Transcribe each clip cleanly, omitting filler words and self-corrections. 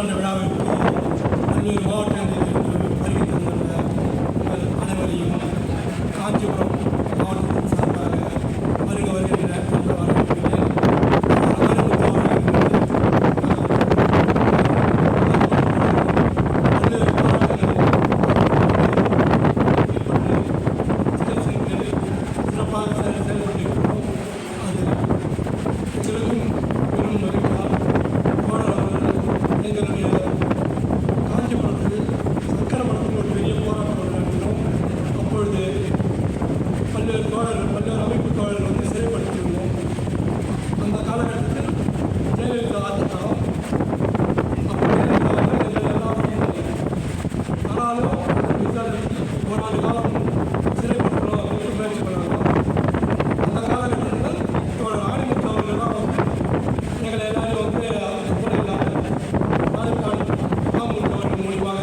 நூற்றாண்டு விழாவிற்கு பல்வேறு மாவட்டங்களிலிருந்து வருகை தந்துள்ள உங்கள் அனைவரையும் காஞ்சிபுரம் மாவட்டத்தின் சார்பாக வருகின்ற என்ற வரவேற்கிறேன். பல்வேறு அமைப்பு தோழர்கள் வந்து சிறைப்படுத்தியிருந்தோம். அந்த காலகட்டத்தில் ஜெயலலிதா ஆட்சிக்காலம் ஆனாலும் ஒரு ஆண்டு காலம் சிறைப்படுத்தணும் அப்படின்னு முயற்சி பண்ணாங்க. அந்த காலகட்டத்தில் தோழர் ஆணிமுத்து அவர்கள் தான் வந்து எங்களை எல்லாரும் வந்து கூட இல்லாமல் மாமுத்து அவர்கள் மூலியமாக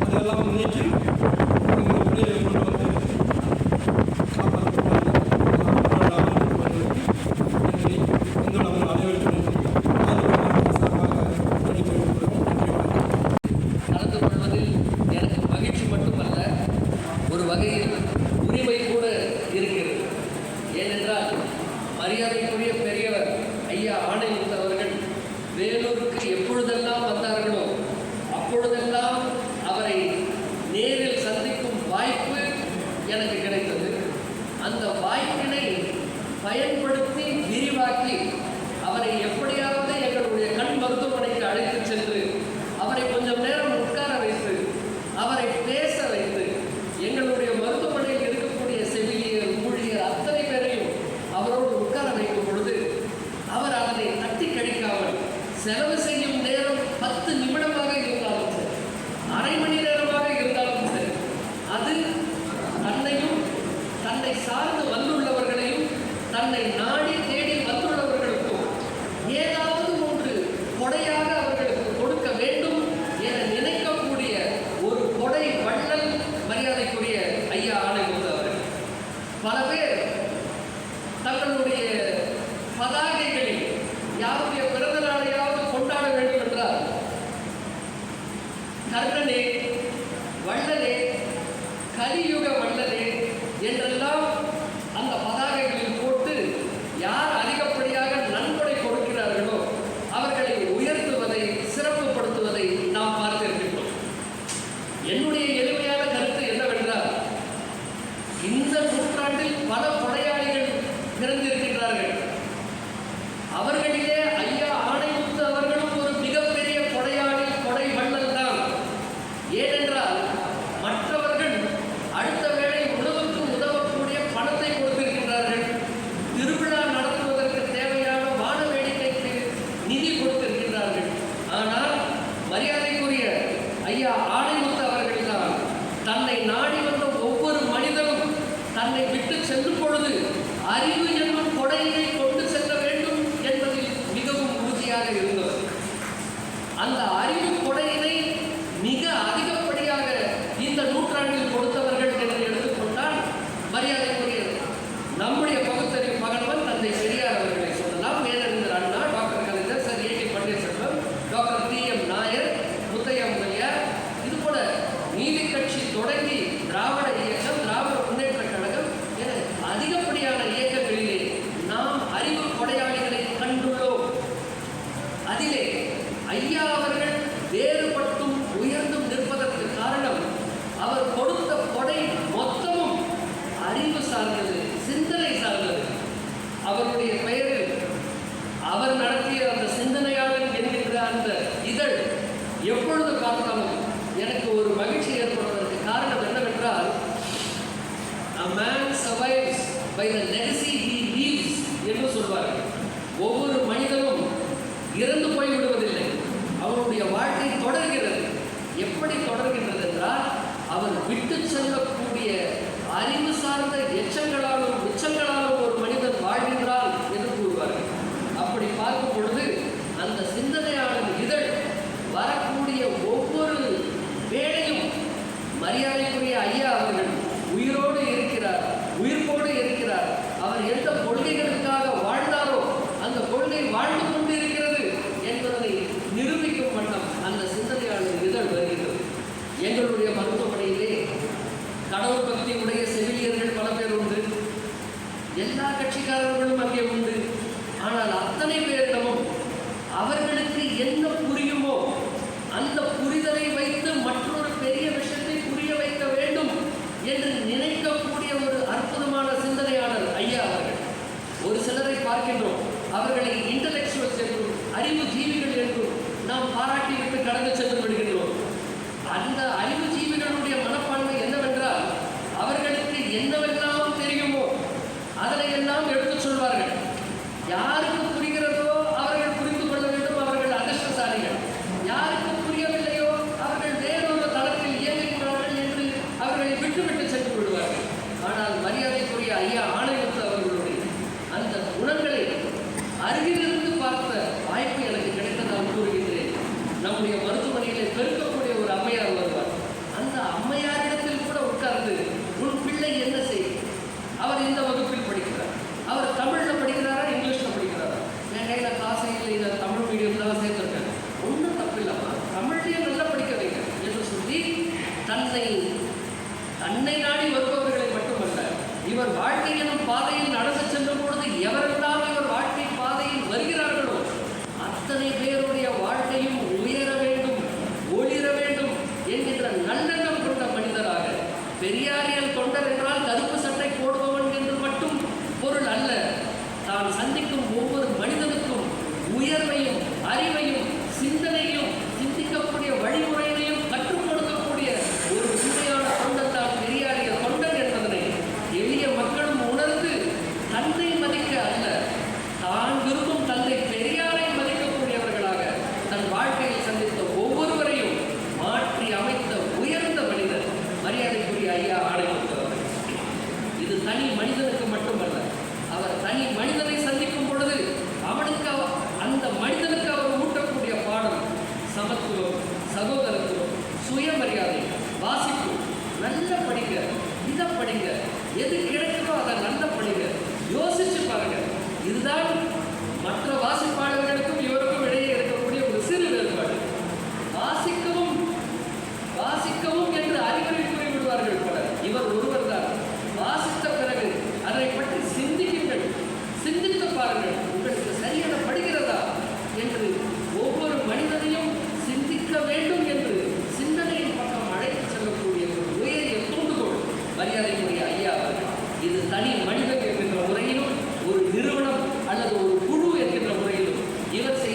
அதெல்லாம் நீக்கி வெளியே கொண்டு வந்து மரியாதைக்குரிய பெரியவர் ஐயா ஆணைமுத்து அவர்கள் வேலூருக்கு எப்பொழுதெல்லாம் வந்தார்களோ அப்பொழுதெல்லாம் அவரை நேரில் சந்திக்கும் வாய்ப்பு எனக்கு கிடைத்தது. அந்த வாய்ப்பினை பயன்படுத்தி விரிவாக்கி அவரை எப்படியாவது எங்களுடைய கண் மருத்துவமனைக்கு அழைத்து சென்று அவரை கொஞ்சம் நேரம் உட்கார வைத்து அவரை பேச வைத்து எங்களுடைய மருத்துவமனையில் இருக்கக்கூடிய செவிலியர் ஊழியர் அத்தனை பேரையும் அவரோடு உட்கார வைக்கும் பொழுது அவர் அதனை தட்டி கழிக்காமல் செலவு செய்யும் நேரம் 10 நிமிடமாக இருந்தாலும் சரி, அரை மணி நேரமாக இருந்தாலும் சரி, அது தன்னையும் தன்னை சார்ந்து வந்துள்ளவர்களையும் தன்னை நாடி தேடி வந்துள்ளவர்களுக்கும் ஏதாவது ஒன்று கொடையாக அவர்களுக்கு கொடுக்க வேண்டும் என நினைக்கக்கூடிய ஒரு கொடை வள்ளல் மரியாதைக்குரிய ஐயா ஆணைமுத்து அவர்கள். பல பேர் தங்களுடைய பதாகைகளில் யாருடைய பிறந்த நாளையாவது கொண்டாட வேண்டும் என்றால் கர்ணனே, வள்ளலே, கலியுக வள்ளலே என்றெல்லாம் அந்த பதாகைகளில் போட்டு யார் அதிகப்படியாக நன்கொடை கொடுக்கிறார்களோ அவர்களை உயர்த்துவதை சிறப்புப்படுத்துவதை நாம் பார்த்திருக்கின்றோம். என்னுடைய எளிமையான கருத்து என்னவென்றால், இந்த நூற்றாண்டில் பல கொடையாளிகள் பிறந்திருக்கின்றார்கள். அவர்களிலே ஐயா ஆணைமுத்து அவர்களும் ஒரு மிகப்பெரிய கொடையாளி, கொடை வள்ளல் தான். ஏனென்றால் மற்றவர்கள் அடுத்த வேளை உணவுக்கு உதவக்கூடிய பணத்தை கொடுத்திருக்கின்றார்கள், திருவிழா நடத்துவதற்கு தேவையான வான வேடிக்கைக்கு நிதி கொடுத்திருக்கின்றார்கள். ஆனால் மரியாதைக்குரிய ஐயா ஆணைமுத்து அவர்கள் தான் தன்னை நாடி வந்த ஒவ்வொரு மனிதனும் தன்னை விட்டு செல்லும் பொழுது அறிவு என்னும் கொடையினை கொண்டு செல்ல வேண்டும் என்பதில் மிகவும் உறுதியாக இருந்தவர். அந்த அறிவு கொடையினை மிக அதிகப்படியாக இந்த நூற்றாண்டில் கொடுத்தவர்கள் என்று எடுத்துக்கொண்டால் மரியாதைக்குரிய நம்முடைய பகுத்தறிவு மகன்வன் தந்தை பெரியார் அவர்களை சொல்லலாம், மேலறிஞர் Anna, doctor Kalaignar, sir A T. Panneerselvam, doctor T M. Nair, Muthiah Mudaliar, இதுபோல நீதி கட்சி தொடங்கி திராவிட இயக்கம், திராவிட முன்னேற்ற கழகம் என அதிகப்படியான இயக்கங்களிலே நாம் அறிவு கொடையாளிகளை கண்டுள்ளோம். அதிலே ஐயா அவர்கள் வேறுபட்டும் உயர்ந்தும் நிற்பதற்கு காரணம் அவர் கொடுத்த கொடை மொத்தமும் அறிவு சார்ந்தது, சிந்தனை சார்ந்தது. அவருடைய பெயரில் அவர் நடத்திய அந்த சிந்தனையாளர் என்கின்ற அந்த இதழ் எப்பொழுது பார்த்தாலும் எனக்கு ஒரு மகிழ்ச்சி ஏற்படுவதற்கு காரணம் என்னவென்றால், a man survives by the legacy he leaves என்று சொல்வார்கள். ஒவ்வொரு மனிதனும் இறந்து போய்விடுவதில்லை, அவருடைய வாழ்க்கை தொடர்கிறது. எப்படி தொடர்கின்றது என்றால், அவர் விட்டு செல்லக்கூடிய அறிவு சார்ந்த எச்சங்களாலும் மிச்சங்களாலும் ஒரு மனிதன் வாழ்கின்றான் என்று கூறுவார்கள். அப்படி பார்க்கும் பொழுது அந்த சிந்தனையாளர் இதழ் வரக்கூடிய ஒவ்வொரு வேளையும் மரியாதைக்குரிய ஐயா அவர்கள் உயிரோடு இருக்கிறார், உயிர்ப்போடு இருக்கிறார். அவர் எந்த கொள்கைகளுக்காக வாழ்ந்தாரோ அந்த கொள்கை வாழ்ந்து கொண்டு இருக்கிறது என்பதனை நிரூபிக்கும்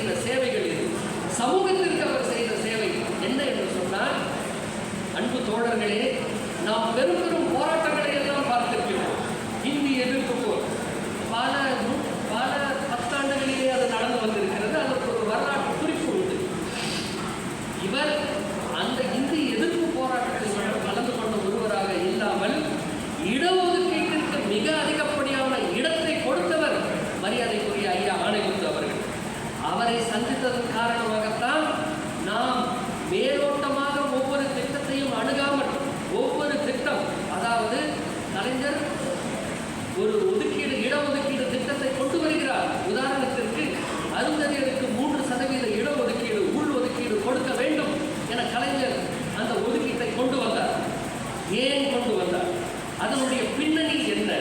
செய்த சேவைகள் இது. சமூகத்திற்கு அவர் செய்த சேவை என்ன என்று சொன்னால், அன்பு தோழர்களே, நாம் பெரும் பெரும் போராட்டங்களை எல்லாம் பார்த்திருக்கிறோம். இந்தி எதிர்ப்பு போர் பல பத்தாண்டுகளிலே அது நடந்து வந்திருக்கிறது. அதற்கு ஒரு வரலாற்று குறிப்பு உண்டு. இவர் அந்த இந்தி எதிர்ப்பு போராட்டத்தில் கலந்து கொண்ட ஒருவராக இல்லாமல் இடஒதுக்கீட்டிற்கு மிக அதிகப்படியான இடத்தை கொடுத்தவர் மரியாதைக்குரிய ஐயா ஆணைமுத்து அவர்கள். அவரை சந்தித்ததன் காரணமாகத்தான் நாம் மேலோட்டமாக ஒவ்வொரு திட்டத்தையும் அணுகாமல் ஒவ்வொரு திட்டம், அதாவது கலைஞர் ஒரு இடஒதுக்கீடு திட்டத்தை கொண்டு வருகிறார். உதாரணத்திற்கு அருந்ததியருக்கு 3% இடஒதுக்கீடு, உள் ஒதுக்கீடு கொடுக்க வேண்டும் என கலைஞர் அந்த ஒதுக்கீட்டை கொண்டு வந்தார். ஏன் கொண்டு வந்தார்? அதனுடைய பின்னணி என்ன?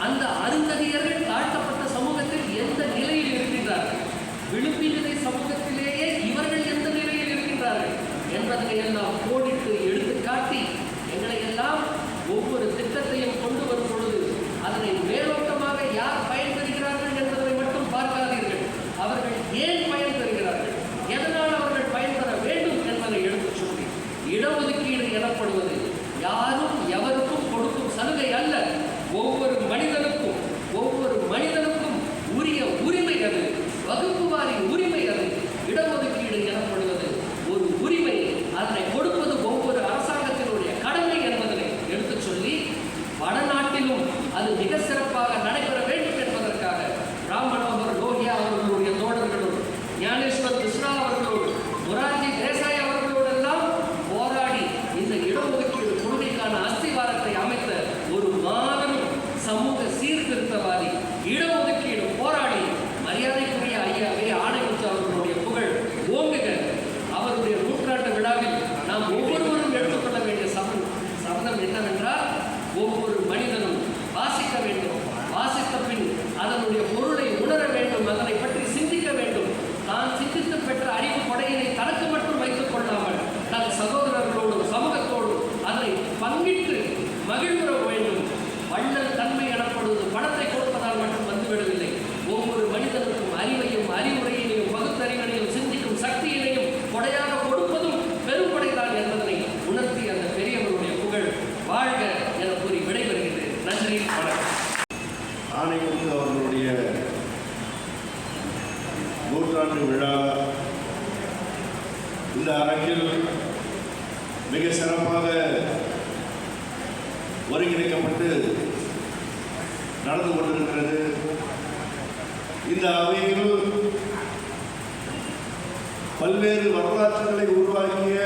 அந்த அருந்ததியர்கள் தாழ்த்தப்பட்ட சமூகத்தில் எந்த நிலையில் இருக்கின்றார்கள், விளிம்பு நிலை சமூகத்திலேயே இவர்கள் எந்த நிலையில் இருக்கின்றார்கள் என்பதனை எல்லாம் கோடிட்டு எடுத்து காட்டி எங்களை எல்லாம் ஒவ்வொரு திட்டத்தையும் கொண்டு வரும் பொழுது அதனை மேலோட்டமாக யார் பயன்பெறுகிறார்கள் என்பதை மட்டும் பார்க்காதீர்கள். அவர்கள் ஏன் பயன்பெறுகிறார்கள், எதனால் அவர்கள் பயன்பெற வேண்டும் என்பதை எடுத்துச் சொல்லி, இடஒதுக்கீடு எனப்படுவது யாரும் எவருக்கும் கொடுக்கும் சலுகை அல்ல. ஒவ்வொரு மனிதனுக்கும் உரிய உரிமை அது, வகுப்பு வாரி உரிமை அது. இடஒதுக்கீடு எனப்படுவது ஒரு உரிமை, அதனை கொடுப்பது ஒவ்வொரு அரசாங்கத்தினுடைய கடமை என்பதனை எடுத்துச் சொல்லி, வடநாட்டிலும் அது மிக சிறப்பாக நடைபெற வேண்டும் என்பதற்காக ராம் மனோகர் லோகியா அவர்களுடைய தோழர்களோடு, ஞானேஸ்வர் கிருஷ்ணா அவர்களோடு, மொரார்ஜி தேசாய் அவர்களோடெல்லாம் போராடி இந்த இடஒதுக்கீடு கொள்கைக்கான அஸ்திவாரத்தை அமைத்த ஒரு மாபெரும் சமூக சீர்திருத்தவாதி, இடஒதுக்கீடு போராடி மரியாதைக்குரிய ஐயாவே ஆணைமுத்து அவர்களுடைய புகழ் ஓங்குக. அவருடைய நூற்றாண்டு விழாவில் நாம் ஒவ்வொருவரும் எடுத்துக்கொள்ள வேண்டிய சபதம் என்னவென்றால், ஒவ்வொரு மனிதனும் வாசிக்க வேண்டும், வாசித்த பின் அதனுடைய பொருளை உணர வேண்டும், அதனை பற்றி சிந்திக்க வேண்டும். தான் சிந்தித்து பெற்ற அறிவு கொடையினை தனக்கு மட்டும் வைத்துக் கொள்ளாமல் தன் சகோதரர்களோடும் சமூகத்தோடும் அதனை பங்கிட்டு மகிழ்வுற வேண்டும். வள்ளல் தன்மை எனப்படுவது பணத்தை கொடுப்பதால் மட்டும் வந்துவிடவில்லை. ஒவ்வொரு மனிதனுக்கும் அறிவையும் அறிவுரையினையும் பகுத்தறிவினையும் சிந்திக்கும் சக்தியினையும் கொடையாக கொடுப்பதும் பெரும்படைதான் என்பதனை உணர்த்தி அந்த பெரியவருடைய புகழ் வாழ்க என கூறி விடைபெறுகிறது. நன்றி, வணக்கம். ஆணைமுத்து அவர்களுடைய நூற்றாண்டு விழா இந்த அரங்கில் மிக சிறப்பாக ஒருங்கிணைக்கப்பட்டு நடந்து கொண்டிருக்கிறது. இந்த அவையில் பல்வேறு வரலாற்றுகளை உருவாக்கிய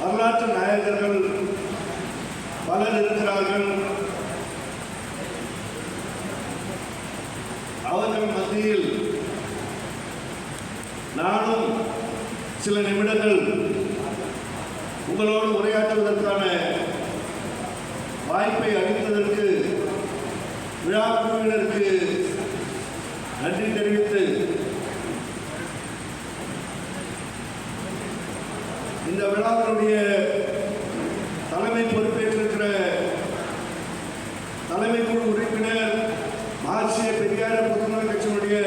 வரலாற்று நாயகர்கள் பலர் இருக்கிறார்கள். அவர்கள் மத்தியில் நானும் சில நிமிடங்கள் உங்களோடு உரையாற்றுவதற்கான வாய்ப்பை அளித்ததற்கு விழா குழுவினருக்கு நன்றி தெரிவித்து, இந்த விழாவினுடைய தலைமை பொறுப்பேற்றிருக்கிற தலைமை குழு உறுப்பினர் மார்க்சிய பெரியார புதுநல கட்சியினுடைய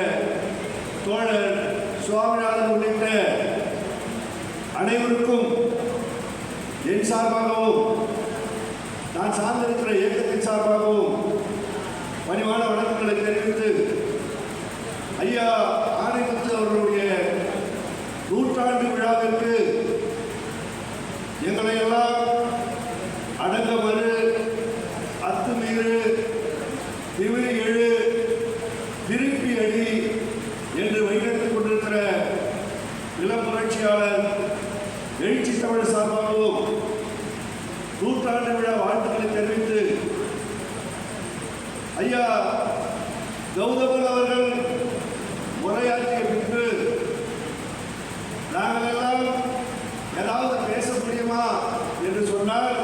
தோழர் சுவாமிநாதன் உள்ளிட்ட அனைவருக்கும் என் சார்பாகவும் நான் சார்ந்திருக்கிற இயக்கத்தின் சார்பாகவும் பணிவான வணக்கங்களை தெரிவித்து, ஐயா ஆணைமுத்து அவர்களுடைய நூற்றாண்டு விழாவிற்கு எங்களை எல்லாம் அடங்க மறு, அத்துமீறு, திமிரி எழு, திருப்பி அடி என்று வைத்திருத்துக் கொண்டிருக்கிற இளம் புரட்சியாளர் எழுச்சி தமிழ் சார்பாகவும் நூற்றாண்டு விழா வாழ்த்துக்களை தெரிவித்து, ஐயா கௌதமன் அவர்கள் உரையாற்றிய பின்பு நாங்கள் எல்லாம் ஏதாவது பேச முடியுமா என்று சொன்னால்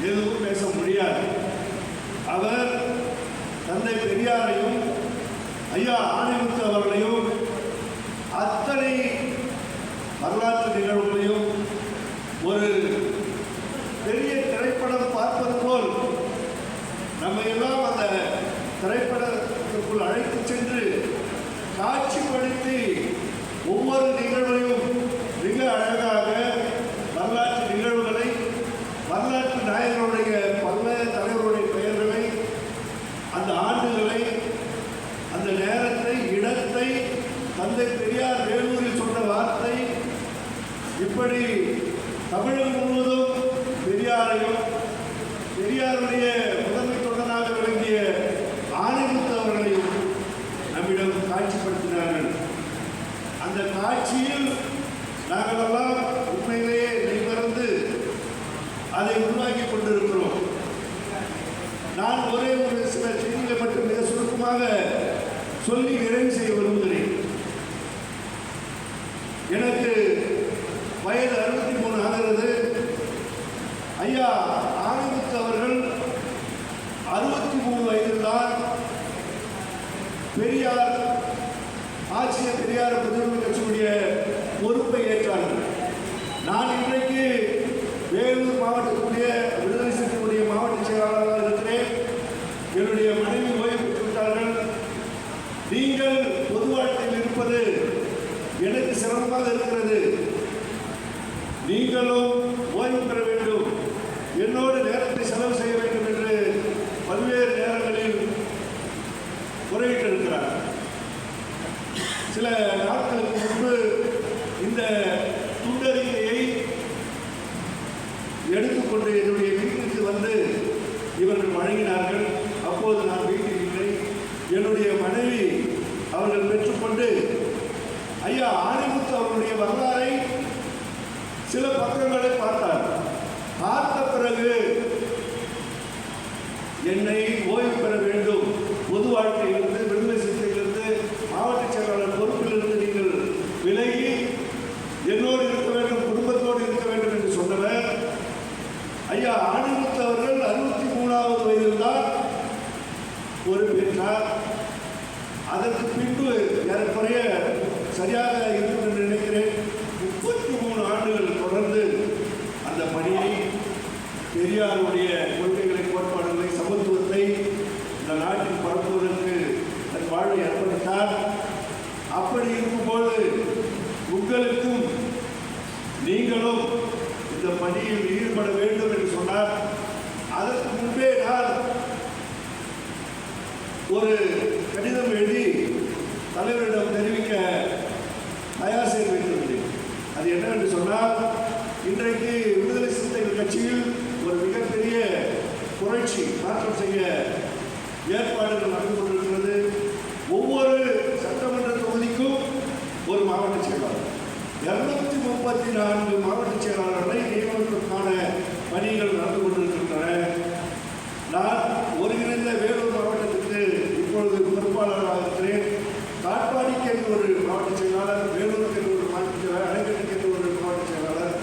எதுவும் பேச முடியாது. அவர் தந்தை பெரியாரையும் ஐயா ஆணைமுத்து அவர்களையும் அத்தனை வரலாற்று நிகழ்வுகளையும் ஒரு பெரிய திரைப்படம் பார்ப்பது போல் நம்ம எல்லாம் அந்த திரைப்படத்திற்குள் அழைத்து இடத்தை தந்தை பெரியார் வேலூரில் சொன்ன வார்த்தை இப்படி தமிழகம் முழுவதும் பெரியாரையும் பெரியாருடைய முதன்மை தொண்டனாக விளங்கிய ஆணைமுத்து அவர்களையும் நம்மிடம் காட்சிப்படுத்தினார்கள். அந்த காட்சியில் நாங்கள் எல்லாம் உண்மையிலேயே நெய்மறந்து அதை உருவாக்கி கொண்டிருக்கிறோம். நான் ஒரே ஒரு சில செய்திகளை மட்டும் மிக சுருக்கமாக சொல்லி நிறைவு செய்ய விரும்புகிறேன். எனக்கு வயது 63 ஆகிறது. ஐயா ஆணைமுத்து அவர்கள் 63 வயதில் தான் பெரியார் ஆட்சியர் பெரியார் புதுமை கட்சியுடைய பொறுப்பை ஏற்றார்கள். நான் இன்றைக்கு வேலூர் மாவட்டத்துடைய விடுதலை சிறுத்தைகளுடைய மாவட்ட செயலாளராக இருக்கிறேன். என்னுடைய மனைவி ஓய்வு பெற்றுவிட்டார்கள். நீங்கள் பொது வாழ்க்கையில் இருப்பது எனக்கு சிரமமாக இருக்கிறது. நீங்களும் ஓய்வு பெற வேண்டும், என்னோடு நேரத்தை செலவு செய்ய வேண்டும் என்று பல்வேறு நேரங்களில் முறையிட்டிருக்கிறார். சில நாட்களுக்கு முன்பு இந்த துண்டறிக்கையை எடுத்துக்கொண்டு என்னுடைய வீட்டிற்கு வந்து இவர்கள் வழங்கினார்கள். அப்போது நான் வீட்டில் இல்லை. என்னுடைய மனைவி அவர்கள் பெற்றுக்கொண்டு ஐயா ஆணைமுத்து அவர்களுடைய வரலாறை சில பக்கங்களை பார்த்தார். பார்த்த பிறகு என்னை ஓய்வு பெற வேண்டும், பொது வாழ்க்கையிலிருந்து விடுதலை சிறுத்தையிலிருந்து மாவட்ட செயலாளர் பொறுப்பிலிருந்து நீங்கள் விலகி என்னோடு இருக்க வேண்டும், குடும்பத்தோடு இருக்க வேண்டும் என்று சொன்னவர் ஐயா ஆணைமுத்து அவர்கள் 63வது வயதில் தான் பொறுப்பேற்றார். அதற்கு பின்பு ஏறக்குறைய சரியாக இருக்கும் என்று நினைக்கிறேன் 33 ஆண்டுகள் தொடர்ந்து அந்த பணியை பெரியாருடைய கொள்கைகளை, கோட்பாடுகளை, சமத்துவத்தை இந்த நாட்டில் பரப்புவதற்கு தன் வாழ்வை அர்ப்பணித்தார். அப்படி இருக்கும்போது உங்களுக்கும் நீங்களும் இந்த பணியில் ஈடுபட வேண்டும் என்று சொன்னார். அதற்கு முன்பே நான் ஒரு கடிதம் எழுதி தலைவரிடம் தெரிவிக்க தயார் செய்து வைத்திருந்தேன். அது என்னவென்று சொன்னால், இன்றைக்கு விடுதலை சிறுத்தைகள் கட்சியில் ஒரு மிகப்பெரிய புரட்சி மாற்றம் செய்ய ஏற்பாடுகள் நடந்து கொண்டிருக்கிறது. ஒவ்வொரு சட்டமன்ற தொகுதிக்கும் ஒரு மாவட்ட செயலாளர், 234 மாவட்ட செயலாளர்களை நியமனத்திற்கான பணிகள் நடந்து கொண்டிருக்கின்றன. நான் ஒருங்கிணைந்த வேலூர் மாவட்டத்திற்கு இப்பொழுது பொறுப்பாளராக இருக்கிறேன். காட்பாடிக்கு என்று ஒரு மாவட்ட செயலாளர், வேலூருக்கு என்று ஒரு மாவட்ட செயலாளர், அணைக்கட்டுக்கு என்று ஒரு மாவட்ட செயலாளர்,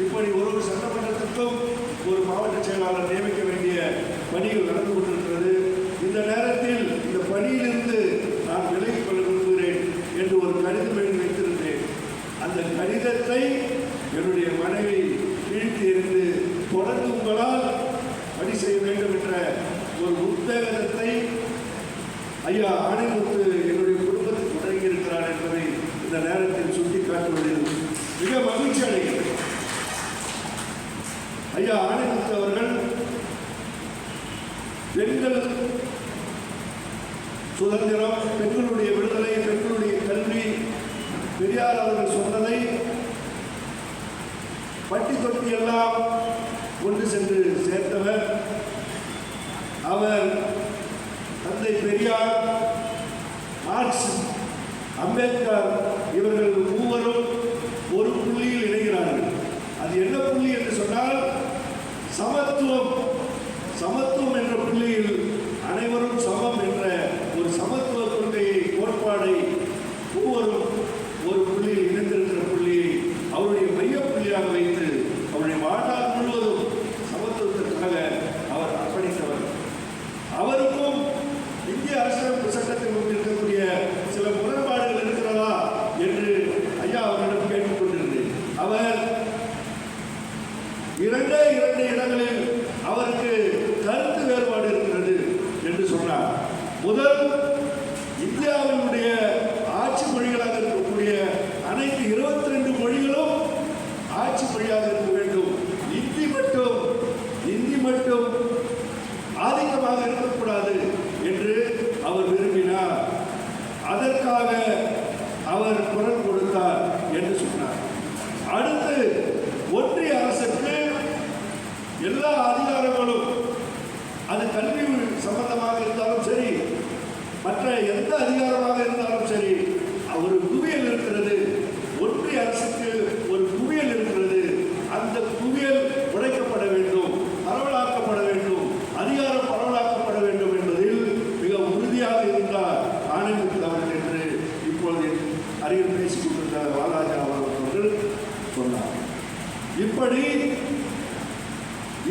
இப்படி ஒரு சட்டமன்றத்திற்கும் ஒரு மாவட்ட செயலாளர் நியமிக்க வேண்டிய பணிகள் நடந்து கொண்டிருக்கிறது. இந்த நேரத்தில் இந்த பணியிலிருந்து நான் விலகிக் கொள்ள விரும்புகிறேன் என்று ஒரு கடிதம் எழுதி வைத்திருந்தேன். அந்த கடிதத்தை என்னுடைய மனைவி வீழ்த்தி இருந்து தொடர்ந்து உங்களால் பணி செய்ய வேண்டும் என்ற ஒரு உத்வேகத்தை ஐயா ஆணைமுத்து என்னுடைய குடும்பத்துக்கு வழங்கியிருக்கிறார் என்பதை இந்த நேரத்தில் சுட்டிக்காட்டுவதில் மிக மகிழ்ச்சி அடைகிறது. ஐயா ஆணைமுத்து அவர்கள் பெண்கள் சுதந்திரம், பெண்களுடைய விடுதலை, பெண்களுடைய கல்வி, பெரியார் அவர்கள் சொன்னதை பட்டி தொட்டி எல்லாம் கொண்டு சென்று சேர்த்தவர். அவர் தந்தை பெரியார், மார்க்ஸ், அம்பேத்கர் இவர்கள் மூவரும் ஒரு புள்ளியில் இணைகிறார்கள். அது என்ன புள்ளி என்று சொன்னால் சமத்துவம். சமத்துவம் என்ற புள்ளியில் அனைவரும் சமம் என்ற ஒரு சமத்துவ கொள்கையை, கோட்பாடை ஒவ்வொரும் ஒரு புள்ளியில் இணைந்திருக்கிற புள்ளியை அவருடைய மைய புள்ளியாக வைத்து அவருடைய வாழ்நாள் முழுவதும் சமத்துவத்திற்காக அவர் அர்ப்பணித்தவர். அவருக்கும் இந்திய அரசியலமைப்பு சட்டத்தில் இருக்கக்கூடிய சில முரண்பாடுகள் இருக்கிறதா என்று ஐயா அவரிடம் கேட்டுக்கொண்டிருந்தேன். அவர் இரண்டு இடங்களில் அவருக்கு கருத்து வேறுபாடு இருக்கிறது என்று சொன்னார். அவர் குரல் கொடுத்தார் என்று சொன்னார். அடுத்து ஒன்றிய அரசுக்கு எல்லா அதிகாரங்களும், அது கல்வி சம்பந்தமாக இருந்தாலும் சரி, மற்ற எந்த அதிகாரமாக இருந்தாலும் சரி, ஒரு குவியல் இருக்கிறது. ஒன்றிய அரசுக்கு ஒரு குவியல் இருக்கிறது. அந்த குவியல் உடைக்கப்பட வேண்டும், பரவலாக்கப்பட வேண்டும், அதிகாரம் பரவலாக்கப்பட வேண்டும் என்பதில் மிக உறுதியாக இருந்தார் ஆணையத்தில் அவர்கள் என்று இப்பொழுது அருகில் பேசிக் கொண்டிருந்த வாலாஜா அவர்கள் சொன்னார். இப்படி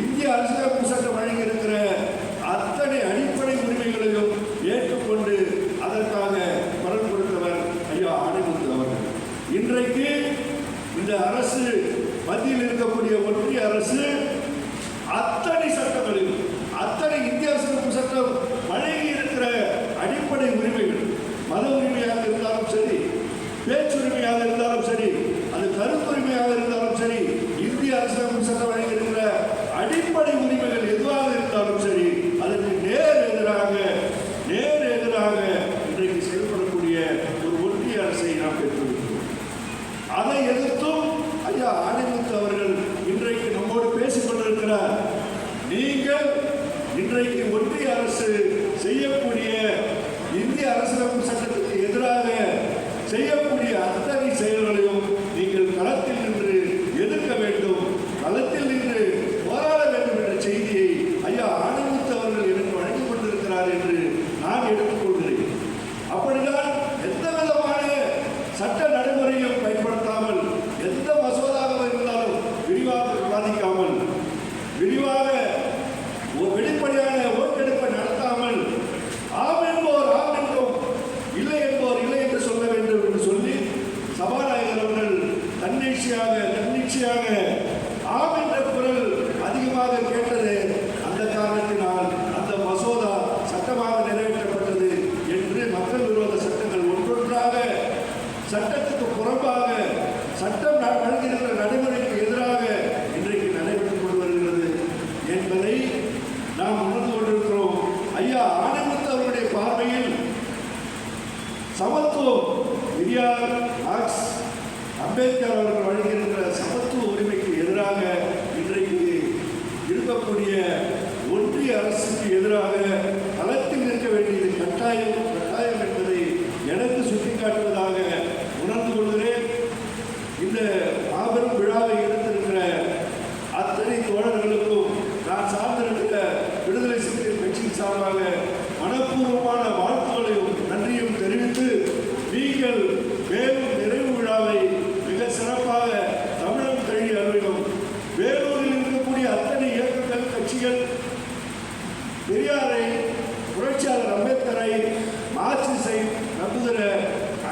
இந்திய அரசியலமைப்பு சட்டம் வழங்கி இருக்கிற அத்தனை அடிப்படை உரிமைகளையும் ஏற்றுக்கொண்டு அதற்காக குரல் கொடுத்தவர் ஐயா ஆணைமுத்து அவர்கள். இன்றைக்கு இந்த அரசு, மத்தியில் இருக்கக்கூடிய ஒன்றிய அரசு அத்தனை சட்டங்களிலும், அத்தனை இந்திய அரசியலமைப்பு சட்டம் வழங்கி இருக்கிற அடிப்படை உரிமைகள், மத உரிமையாக இருந்தாலும் சரி, பேச்சுரிமையாக இருந்தாலும் சரி, அது கருத்துரிமையாக இருந்தாலும் சரி, இந்திய அரசியலமைப்பு சட்டம் வழங்கி இருக்கிற அடிப்படை உரிமைகள் எதுவாக இருந்தாலும் சரி, அதற்கு நேர் எதிராக இன்றைக்கு செயல்படக்கூடிய ஒரு ஒன்றிய அரசை நாம் பெற்றிருக்கிறோம். அதை எதிர்த்தும் ஐயா ஆணைமுத்து அவர்கள் இன்றைக்கு நம்மோடு பேசிக் கொண்டிருக்கிறார். நீங்கள் இன்றைக்கு ஒன்றிய அரசு செய்யக்கூடிய இந்திய அரசியலமைப்பு சட்டத்துக்கு எதிராக செய்யக்கூடிய அத்தனை செயல்களையும் நீங்கள் களத்தில் நின்று எதிர்க்க வேண்டும், களத்தில் நின்று போராட வேண்டும் என்ற செய்தியை ஐயா ஆணைமுத்து அவர்கள் எனக்கு வழங்கிக் கொண்டிருக்கிறார் என்று நான் எடுத்துக்கொள்கிறேன். அப்படிதான் எந்த விதமான சட்ட நடைமுறையும் பயன்படுத்தாமல், எந்த மசோதாவாக இருந்தாலும் விரிவாக விவாதிக்காமல், விரிவாக வெளிப்படையான ஓட்டெடுப்பை நடத்தாமல், ஆம் என்போர் ஆம் என்றும், இல்லை என்போர் இல்லை என்று சொல்ல வேண்டும் என்று சொல்லி சபாநாயகர் அவர்கள் தன்னிச்சையாக ஆம் என்ற குரல் அதிகமாக கேட்டது. அந்த காரணத்தினால் அந்த மசோதா சட்டமாக நிறைவேற்றப்பட்டது என்று மக்கள் விரோத சட்டங்கள் ஒன்றொன்றாக, சட்டத்துக்கு புறம்பாக, சட்டம் வழங்குகின்ற நடைமுறைக்கு எதிராக இன்றைக்கு நடைபெற்றுக் கொண்டு வருகிறது என்பதை நாம் உணர்ந்து கொண்டிருக்கிறோம். ஐயா ஆணைமுத்து அவருடைய பார்வையில் சமத்துவம், பெரியார், மார்க்ஸ், அம்பேத்கர் அவர்கள் வழங்கியிருக்கிற சமத்துவ உரிமைக்கு எதிராக இன்றைக்கு இருக்கக்கூடிய ஒன்றிய அரசுக்கு எதிராக களத்தில் நிற்க வேண்டியது கட்டாயம் என்பதை எனக்கு சுட்டிக்காட்டுவதாக உணர்ந்து கொள்கிறேன். இந்த மாபெரும் விழாவை எடுத்திருக்கிற அத்தனை தோழர்களுக்கும் நான் சார்ந்திருக்கிற விடுதலை சிறுத்தைகள் கட்சியின் சார்பாக மனப்பூர்வமான வாழ்த்துக்களையும் நன்றியும் தெரிவித்து, நீங்கள் மேலும் நிறைவு விழாவை மிக சிறப்பாக தமிழகம் கல்வி அலுவலகம், வேலூரில் இருக்கக்கூடிய அத்தனை இயக்கங்கள், கட்சிகள், பெரியாரை, புரட்சியாளர் அம்பேத்கரை, மார்க்சிசை நம்புகிற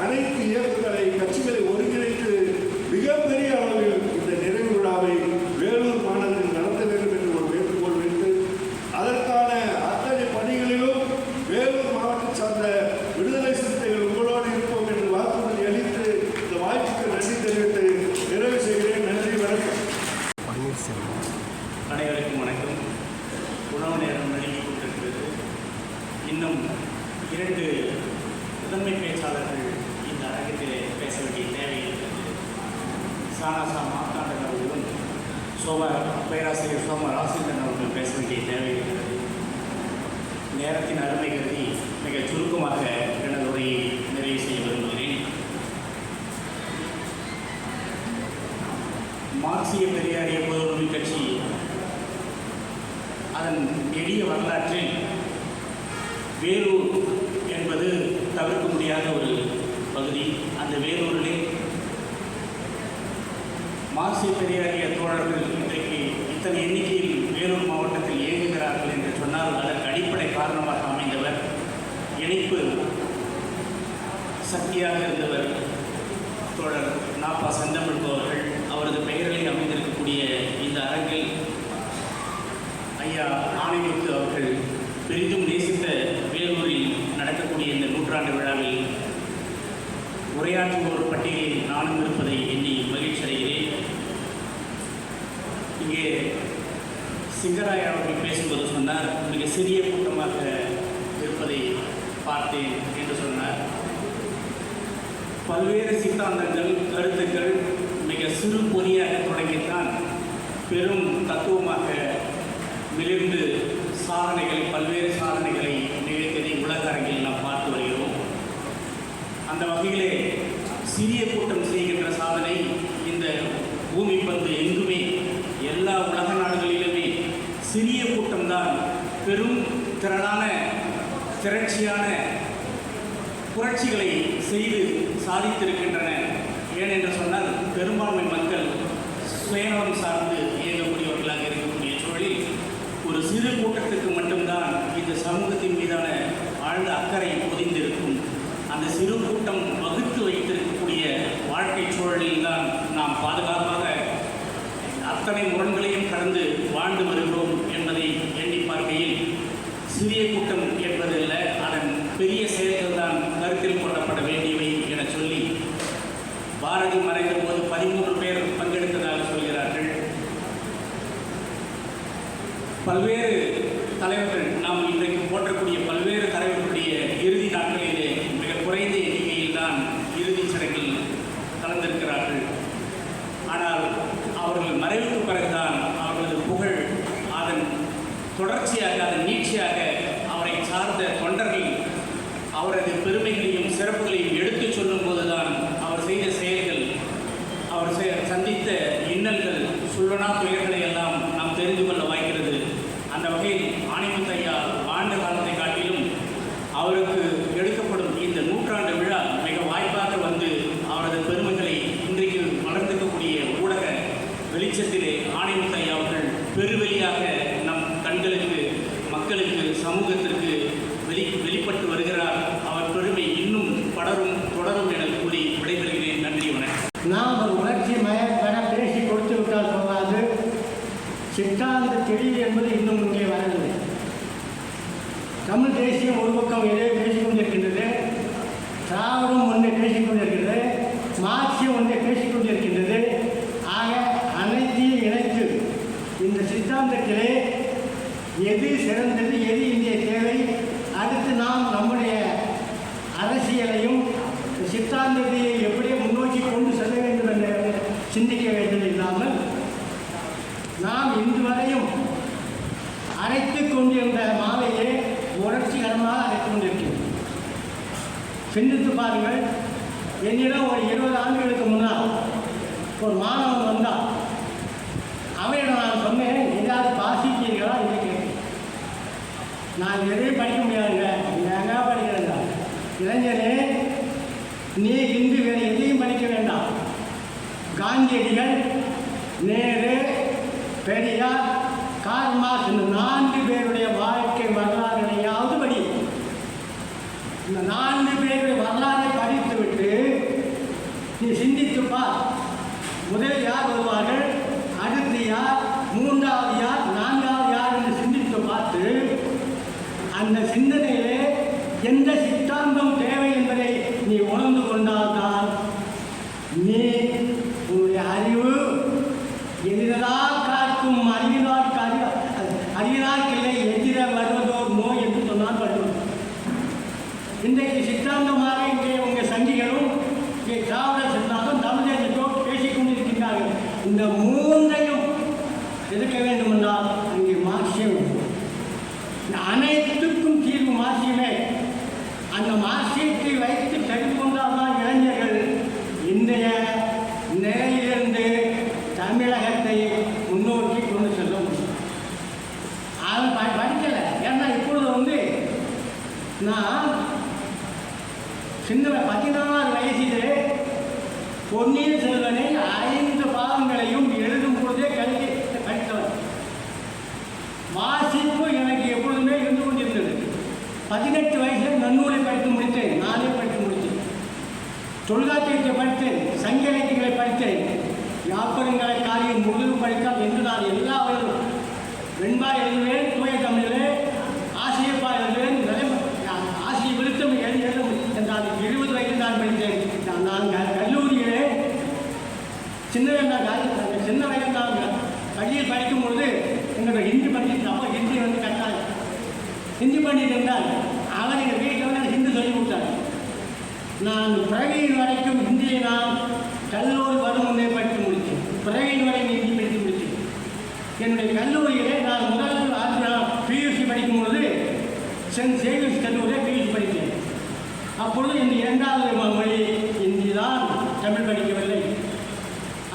அனைத்து இயக்கங்களை, கட்சிகளை ஒருங்கிணைத்து மிகப்பெரிய அளவில் இந்த நிறைவு விழாவை வேலூர் மாநகரில் நடத்த வேண்டும் என்று ஒரு வேண்டுகோள் வைத்து, அதற்கான அத்தனை பணிகளிலும் வேலூர் மாவட்டத்தை சார்ந்த விடுதலை சிறுத்தைகள் உங்களோடு இருப்போம் என்று வாக்குறுதி அளித்து இந்த வாய்ப்புக்கு நன்றி தெரிவித்து நிறைவு செய்கிறேன். நன்றி, வணக்கம். அனைவருக்கும் வணக்கம். உணவு நேரம் நெருங்கிக் கொண்டிருக்கிறது. இன்னும் 2 முதன்மை பேச்சாளர்கள் இந்த அரங்கத்திலே பேச வேண்டிய தேவை இருக்கிறது. சானாசா மார்த்தாண்டன் அவர்களும் பேராசிரியர் சோம ராசேந்திரன் அவர்கள் பேச வேண்டிய தேவை இருக்கிறது. நேரத்தின் அருமை கருதி மிக சுருக்கமாக எனது உரையை நிறைவு செய்ய விரும்புகிறேன். மார்க்சிய பெரியாரிய பொதுவுரிமை கட்சி அதன் எளிய வரலாற்றில் வேலூர் என்பது தவிர்க்க முடியாத ஒரு பகுதி. அந்த வேலூரிலே மார்க்சிய பெரியாரிய தோழர்கள் இன்றைக்கு இத்தனை எண்ணிக்கையில் வேலூர் மாவட்டத்தில் இயங்குகிறார்கள் என்று சொன்னால் அதற்கு அடிப்படை காரணமாக அமைந்தவர், இணைப்பு சக்தியாக இருந்தவர் தோழர் நாப்பா செந்தமிழ் அவர்கள். அவரது பெயரில் அமைந்திருக்கக்கூடிய இந்த அரங்கில் ஐயா ஆணைமுத்து அவர்கள் பெரிதும் நேசித்த வேலூரில் நடக்கக்கூடிய இந்த நூற்றாண்டு விழாவில் உரையாற்றுவோர் பட்டியலில் நானும் இருப்பதை எண்ணி மகிழ்ச்சி அடைகிறேன். இங்கே சிங்கராயா அவர்கள் பேசும்போது சொன்னார், மிக சிறிய கூட்டமாக இருப்பதை பார்த்தேன் என்று சொன்னார். பல்வேறு சித்தாந்தங்கள் கருத்துக்கள் மிக சிறு பொறியாக தொடங்கித்தான் பெரும் தத்துவமாக விளிர்ந்து பல்வேறு சாதனைகளை நிகழ்த்ததை உலக அரங்கில் நாம் பார்த்து வருகிறோம். அந்த வகையிலே சிறிய கூட்டம் செய்கின்ற சாதனை இந்த பூமி பந்து எங்குமே எல்லா உலக நாடுகளிலுமே சிறிய கூட்டம்தான் பெரும் திரட்சியான புரட்சிகளை செய்து சாதித்திருக்கின்றன. ஏனென்று சொன்னால் பெரும்பான்மை மக்கள் சுயநலம் சார்ந்து இயங்கக்கூடியவர்களாக இருக்கக்கூடிய சூழலில் ஒரு சிறு கூட்டத்துக்கு மட்டும்தான் இந்த சமூகத்தின் மீதான ஆழ்ந்த அக்கறை பொதிந்திருக்கும். அந்த சிறு கூட்டம் வகுத்து வைத்திருக்கக்கூடிய வாழ்க்கை சூழலில் தான் நாம் பாதுகாப்பாக அத்தனை முரண்களையும் கடந்து வாழ்ந்து வருகிறோம் என்பதை எண்ணி பார்க்கையில் சிறிய கூட்டம் என்பதல்ல, அதன் பெரிய செயல்கள் தான் கருத்தில் கொள்ளப்பட வேண்டியவை என சொல்லி, பாரதி மறைந்த போது 13 பேர் பங்கெடுத்ததாக சொல்கிறார்கள். பல்வேறு தலைவர்கள், நாம் இன்றைக்கு போற்றக்கூடிய பல்வேறு தலைவர்களுடைய இறுதி நாட்களிலே மிக குறைந்த எண்ணிக்கையில் தான் இறுதி சடங்கில் கலந்திருக்கிறார்கள். ஆனால் அவர்கள் மறைவுக்கு பிறகுதான் அவர்களது புகழ் அதன் தொடர்ச்சியாக அதன் நீட்சியாக அவரை சார்ந்த தொண்டர்கள் அவரது பெருமைகளையும் சிறப்புகளையும் எடுத்துச் சொல்லும் போதுதான் அவர் செய்த செயல்கள், அவர் சந்தித்த இன்னல்கள், சொல்லனா துயர்களை எல்லாம் நாம் தெரிந்து கொள்ள வாய்க்கிறது. அந்த வகையில் ஆணைமுத்து ஐயா வாழ்ந்த காலத்தை காட்டிலும் அவருக்கு எடுக்கப்படும் இந்த 100ஆண்டு விழா மிக வாய்ப்பாக வந்து அவரது பெருமைகளை இன்றைக்கு வளர்ந்திருக்கக்கூடிய ஊடக வெளிச்சத்திலே ஆணைமுத்து ஐயா அவர்கள் பெருவெளியாக நம் கண்களுக்கு, மக்களுக்கு, சமூகத்திற்கு வெளிப்பட்டு வருகிறார். அவர் பெருமை இன்னும் தொடரும் என கூறி விடைபெறுகிறேன். நன்றி, வணக்கம். நாம் ஒரு உணர்ச்சி மயப்பட பேசி கொடுத்து விட்டால் போகாது. சித்தாந்த தெளிவு என்பது இன்னும் இங்கே வரவில்லை. தமிழ் தேசியம் ஒரு பக்கம் எதையோ பேசிக்கொண்டிருக்கின்றது, திராவிடம் ஒன்றை பேசிக்கொண்டிருக்கிறது, மார்க்சியம் ஒன்றை பேசிக்கொண்டிருக்கின்றது. ஆக அனைத்தையும் இணைத்து இந்த சித்தாந்தத்திலே எது சிறந்தது, எது இந்திய தேவை, அடுத்து நாம் நம்முடைய அரசியலையும் சித்தாந்தத்தையை எப்படி முன்னோக்கி கொண்டு செல்ல வேண்டும் என்று சிந்திக்க வேண்டும். இல்லாமல் நாம் இன்று வரையும் அரைத்து கொண்டிருந்த மாலையை உணர்ச்சிகரமாக அரைத்து கொண்டிருக்கிறோம். சிந்தித்து பாருங்கள். என்னிடம் ஒரு 20 ஆண்டுகளுக்கு முன்னால் ஒரு மாணவன் வந்தால் அவரிடம் நான் சொன்னேன், ஏதாவது வாசிப்பீர்களா என்று கேட்டேன். நான் எதையும் படிக்க முடியாதுங்க, எங்க படிக்கிறேங்க. இளைஞரே, நீ இன்று வேறு எதையும் படிக்க வேண்டாம். காந்தியடிகள், நேரு, பெரியார், கார்ல் மார்க்ஸ் இந்த 4 பேருடைய வாழ்க்கை வரலாறுகளையாவது படி. இந்த 4 பேருடைய வரலாறை படித்துவிட்டு நீ சிந்தித்துப்பார். முதலில் யார் வருவார்கள், அடுத்து யார், 3வது யார், 4வது யார் என்று சிந்தித்து பார்த்து அந்த சிந்தனையிலே எந்த சித்தாந்தம் தேவை என்பதை நீ உணர்ந்து கொண்டால்தான் நீ உன்னுடைய அறிவு எதிராக காக்கும் அறிவினார்க்கில்லை எதிர வருவதோர் நோய் என்று சொன்னால் வருவது. இன்றைக்கு சித்தாந்தமாக இங்கே உங்கள் சங்கிகளும் இங்கே திராவிட சித்தாந்தம் தமிழ் தேசத்தோடு பேசிக் கொண்டிருக்கின்றார்கள். இந்த 3ஐயும் எதிர்க்க வேண்டும் என்றால் அங்கே மார்க்சியம். இந்த அனைத்துக்கும் தீர்வு மார்க்சியமே. அந்த மார்க்சியத்தை வைத்து தெரிவிக்கொண்டால்தான் இளைஞர்கள் இன்றைய நிலையிலிருந்து தமிழகத்தை முன்னோக்கி கொண்டு செல்ல முடியும். அதை படிக்கலை. ஏன்னா இப்பொழுது நான் சின்ன 14 வயசிலே பொன்னியின் செல்வனை 5 பாகங்களையும் எழுதும் பொழுதே படித்தவன். வாசிப்பு எனக்கு எப்பொழுதுமே இருந்து கொண்டிருந்தது. 18 வயசில் நன்னூலை படித்து முடித்தேன். நானே படித்து முடித்தேன். தொல்காப்பியத்தை படித்தேன், சங்க இலக்கியங்களை படித்தேன். யாப்பருங்களை காரியம் முழுதும் படித்தால் என்று நான் எல்லாவரும் வெண்பா எழுதுவேன், தூய தமிழிலே ஆசிரியப்பா எழுதுவேன், ஆசிரிய விருத்தம் எழுதும் என்றால் 20 வயதில் நான் படித்தேன். நான் கல்லூரியிலே சின்ன வயதில் நான் பள்ளியில் படிக்கும் பொழுது எங்களோட ஹிந்தி படிச்சுட்டு, அப்போ ஹிந்தி கட்டாயம் ஹிந்தி பண்ணிட்டு இருந்தால் அவர் எங்கள் வீட்டில் ஹிந்தி சொல்லி கொடுத்தார். நான் பிறவியின் வரைக்கும் இந்தியை நான் கல்லூரி வரும் முன்னே படித்து முடித்தேன். பிறவியின் வரை இந்தி படித்து முடித்தேன். என்னுடைய கல்லூரியிலே நான் முதல் பியூசி படிக்கும் பொழுது சென்ட் சேவியர்ஸ் கல்லூரியில் பியூசி படித்தேன். அப்பொழுது இந்த இரண்டாவது மொழி இந்தி தான், தமிழ் படிக்கவில்லை.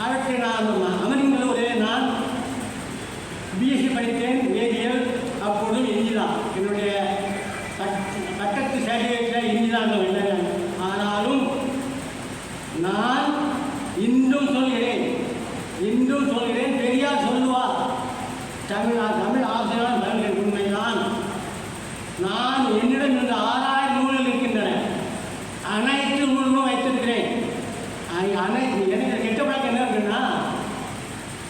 அதற்கு நான் அமெரிக்க கல்லூரியிலே நான் பிஎஸ்சி படித்தேன், வேதியியல். அப்பொழுதும் இந்தி தான். என்னுடைய பக்கத்து சர்டிஃபிகேட்டில் இந்தி தான் இல்லை. ஆனாலும் நான் இன்றும் சொல்கிறேன், பெரியார் சொல்லுவார், தமிழ் ஆசிரியர் தமிழ் உண்மைதான். நான் என்னிடம் இந்த 6000 நூல்கள் இருக்கின்றன. அனைத்து நூல்களும் வைத்திருக்கிறேன். எனக்கு கெட்ட பழக்கம் என்ன இருக்குன்னா,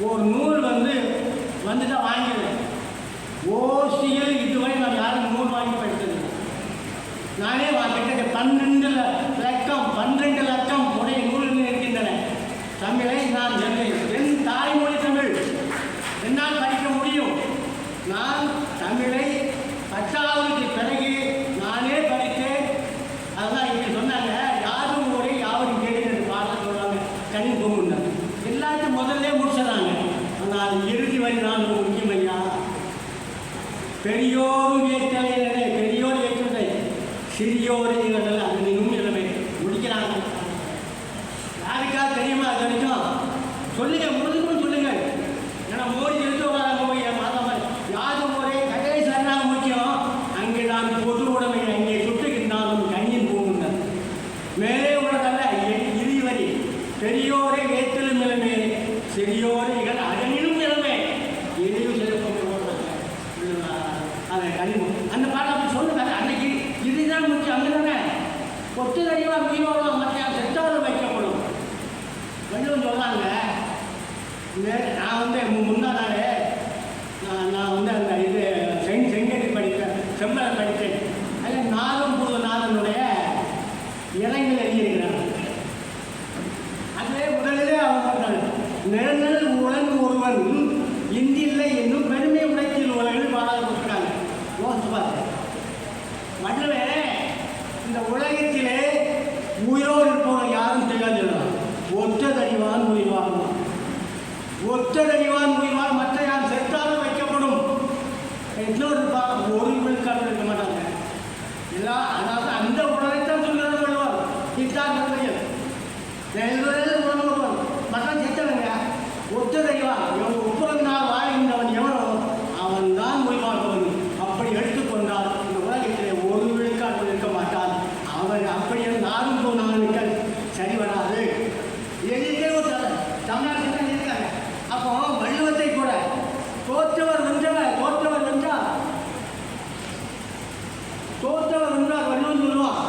ஒரு நூல் வந்துதான் வாங்கிடுவேன். ஓசியில் இதுவரை நான் யாரும் நூல் வாங்கி படித்தது. நானே கிட்டத்தட்ட 12 லட்சம் உடைய நூல்கள் இருக்கின்றன. தமிழை நான் என் தாய்மொழி தமிழ், என்னால் படிக்க முடியும். நான் தமிழை 10ஆவதுக்கு பிறகு நானே படித்தேன். அதுதான் இங்கே சொன்னாங்க, யாரும் ஊரே யாரும் கேட்டு பாட சொல்கிறாங்க. கனி போகுங்க எல்லாத்தையும் முதல்ல முடிச்சிடறாங்க. ஆனால் இறுதி வரை நான் முக்கியம் ஐயா. பெரியோரும் ஏற்றலை, பெரியோர் ஏற்றலை, சிறியோரை அது இன்னும் எல்லாமே முடிக்கிறாங்க. யாருக்கா தெரியுமா? அது வரைக்கும் சொல்லுங்க, முழுதும் சொல்லுங்க. ஏன்னா மோடி எடுத்து வராங்க போய் யாரும் ஒரே கடைசாக முக்கியம். அங்கே நான் பொது உடைமை, அங்கே சுட்டுக்கின்றாலும் கண்ணின் போகுங்க. மேலே உள்ளதல்ல இறுதி வரி. பெரியோரை வேத்தலும் நிலைமை, சிறியோரைகள் அதனிலும் நிலைமை. எதையும் சிறப்பு அதை கனிமு அந்த பாடம் அப்படி சொல்லுங்க. அன்னைக்கு இதுதான் முக்கியம். அங்கே தானே ஒத்துழைவாக மீனவர்கள் மற்ற செட்டாவில் வைக்கப்படும். வள்ளுவன் சொல்கிறாங்க, நான் முன்னாலே நான் அந்த இது செங்கடி படித்தேன், செம்மலை படித்தேன். அதில் நாளும் புது நாதனுடைய இலைகள் எழுதியிருக்கிறார். அதுவே முதலிலே அவங்க நிழல் உலன் ஒருவன் இந்தில்லை என்னும் பெருமை உடைத்தில் உலகில் பாடாத கொடுக்குறாங்க. யோசிச்சு பார்த்தேன். வள்ளுவே இந்த உலகத்திலே உயிரோடு இருப்பவர்கள் யாரும் தெரியாதுதான். ஒற்றதறிவான் உயிர்வான், ஒற்றதறிவான் உயிர்வான். மற்ற யார் செத்தாலும் வைக்கப்படும். இன்னொரு ஒரு விழுக்காடு இருக்க மாட்டாங்க எல்லாம். அதாவது அந்த உலகத்தான் சொல்லுறது கொள்வார். இதுதான் நன்மைகள். உணவு கொள்வார். மற்ற செத்தவங்க ஒற்றதறிவான். ஒப்புரவினால் வாழ்கின்றவன் எவனோ அவன் தான் உயிர்வாழ்பவன். அப்படி எடுத்துக்கொண்டால் இந்த உலகத்திலே ஒரு விழுக்காடு இருக்க மாட்டான். அவர் அப்படியே நாடும் போனார்கள் சரி வராது. எதிர்க்கே ஒரு தமிழ்நாட்டில் இருக்காங்க. அப்போ வள்ளுவத்தை கூட தோற்றவர் வென்றார் வள்ளுவன் சொல்லுவான்.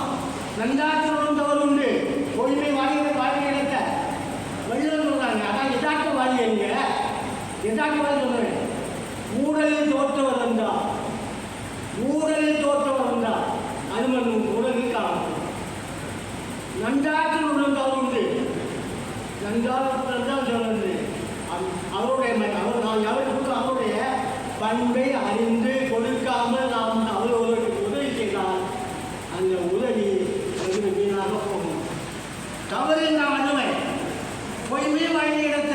நன்றாற்று உணர்ந்தவர் உண்டு, பொய்மை வாழ்க்கை எடுத்த வள்ளுவன் சொல்றாங்க. அதான் எதாக்க வாழ்க்கை எதாக்கவாதி சொல்றேன். ஊழலில் தோற்றவர் வந்தார், அது மண்ணும் உலகில் காணும். நன்றாற்றில் உணர்ந்தவர் உண்டு, நன்றால் சொல்லுது. அவருடைய நான் எவருக்கு அவருடைய பண்பை அறிந்து கொடுக்காமல் நாம் அவர்களுக்கு உதவி செய்தால் அந்த உதவி வீணாக போகும். தவறில் நான் வள்ளுவேன். பொய்மை வாழ்க்கை எடுத்த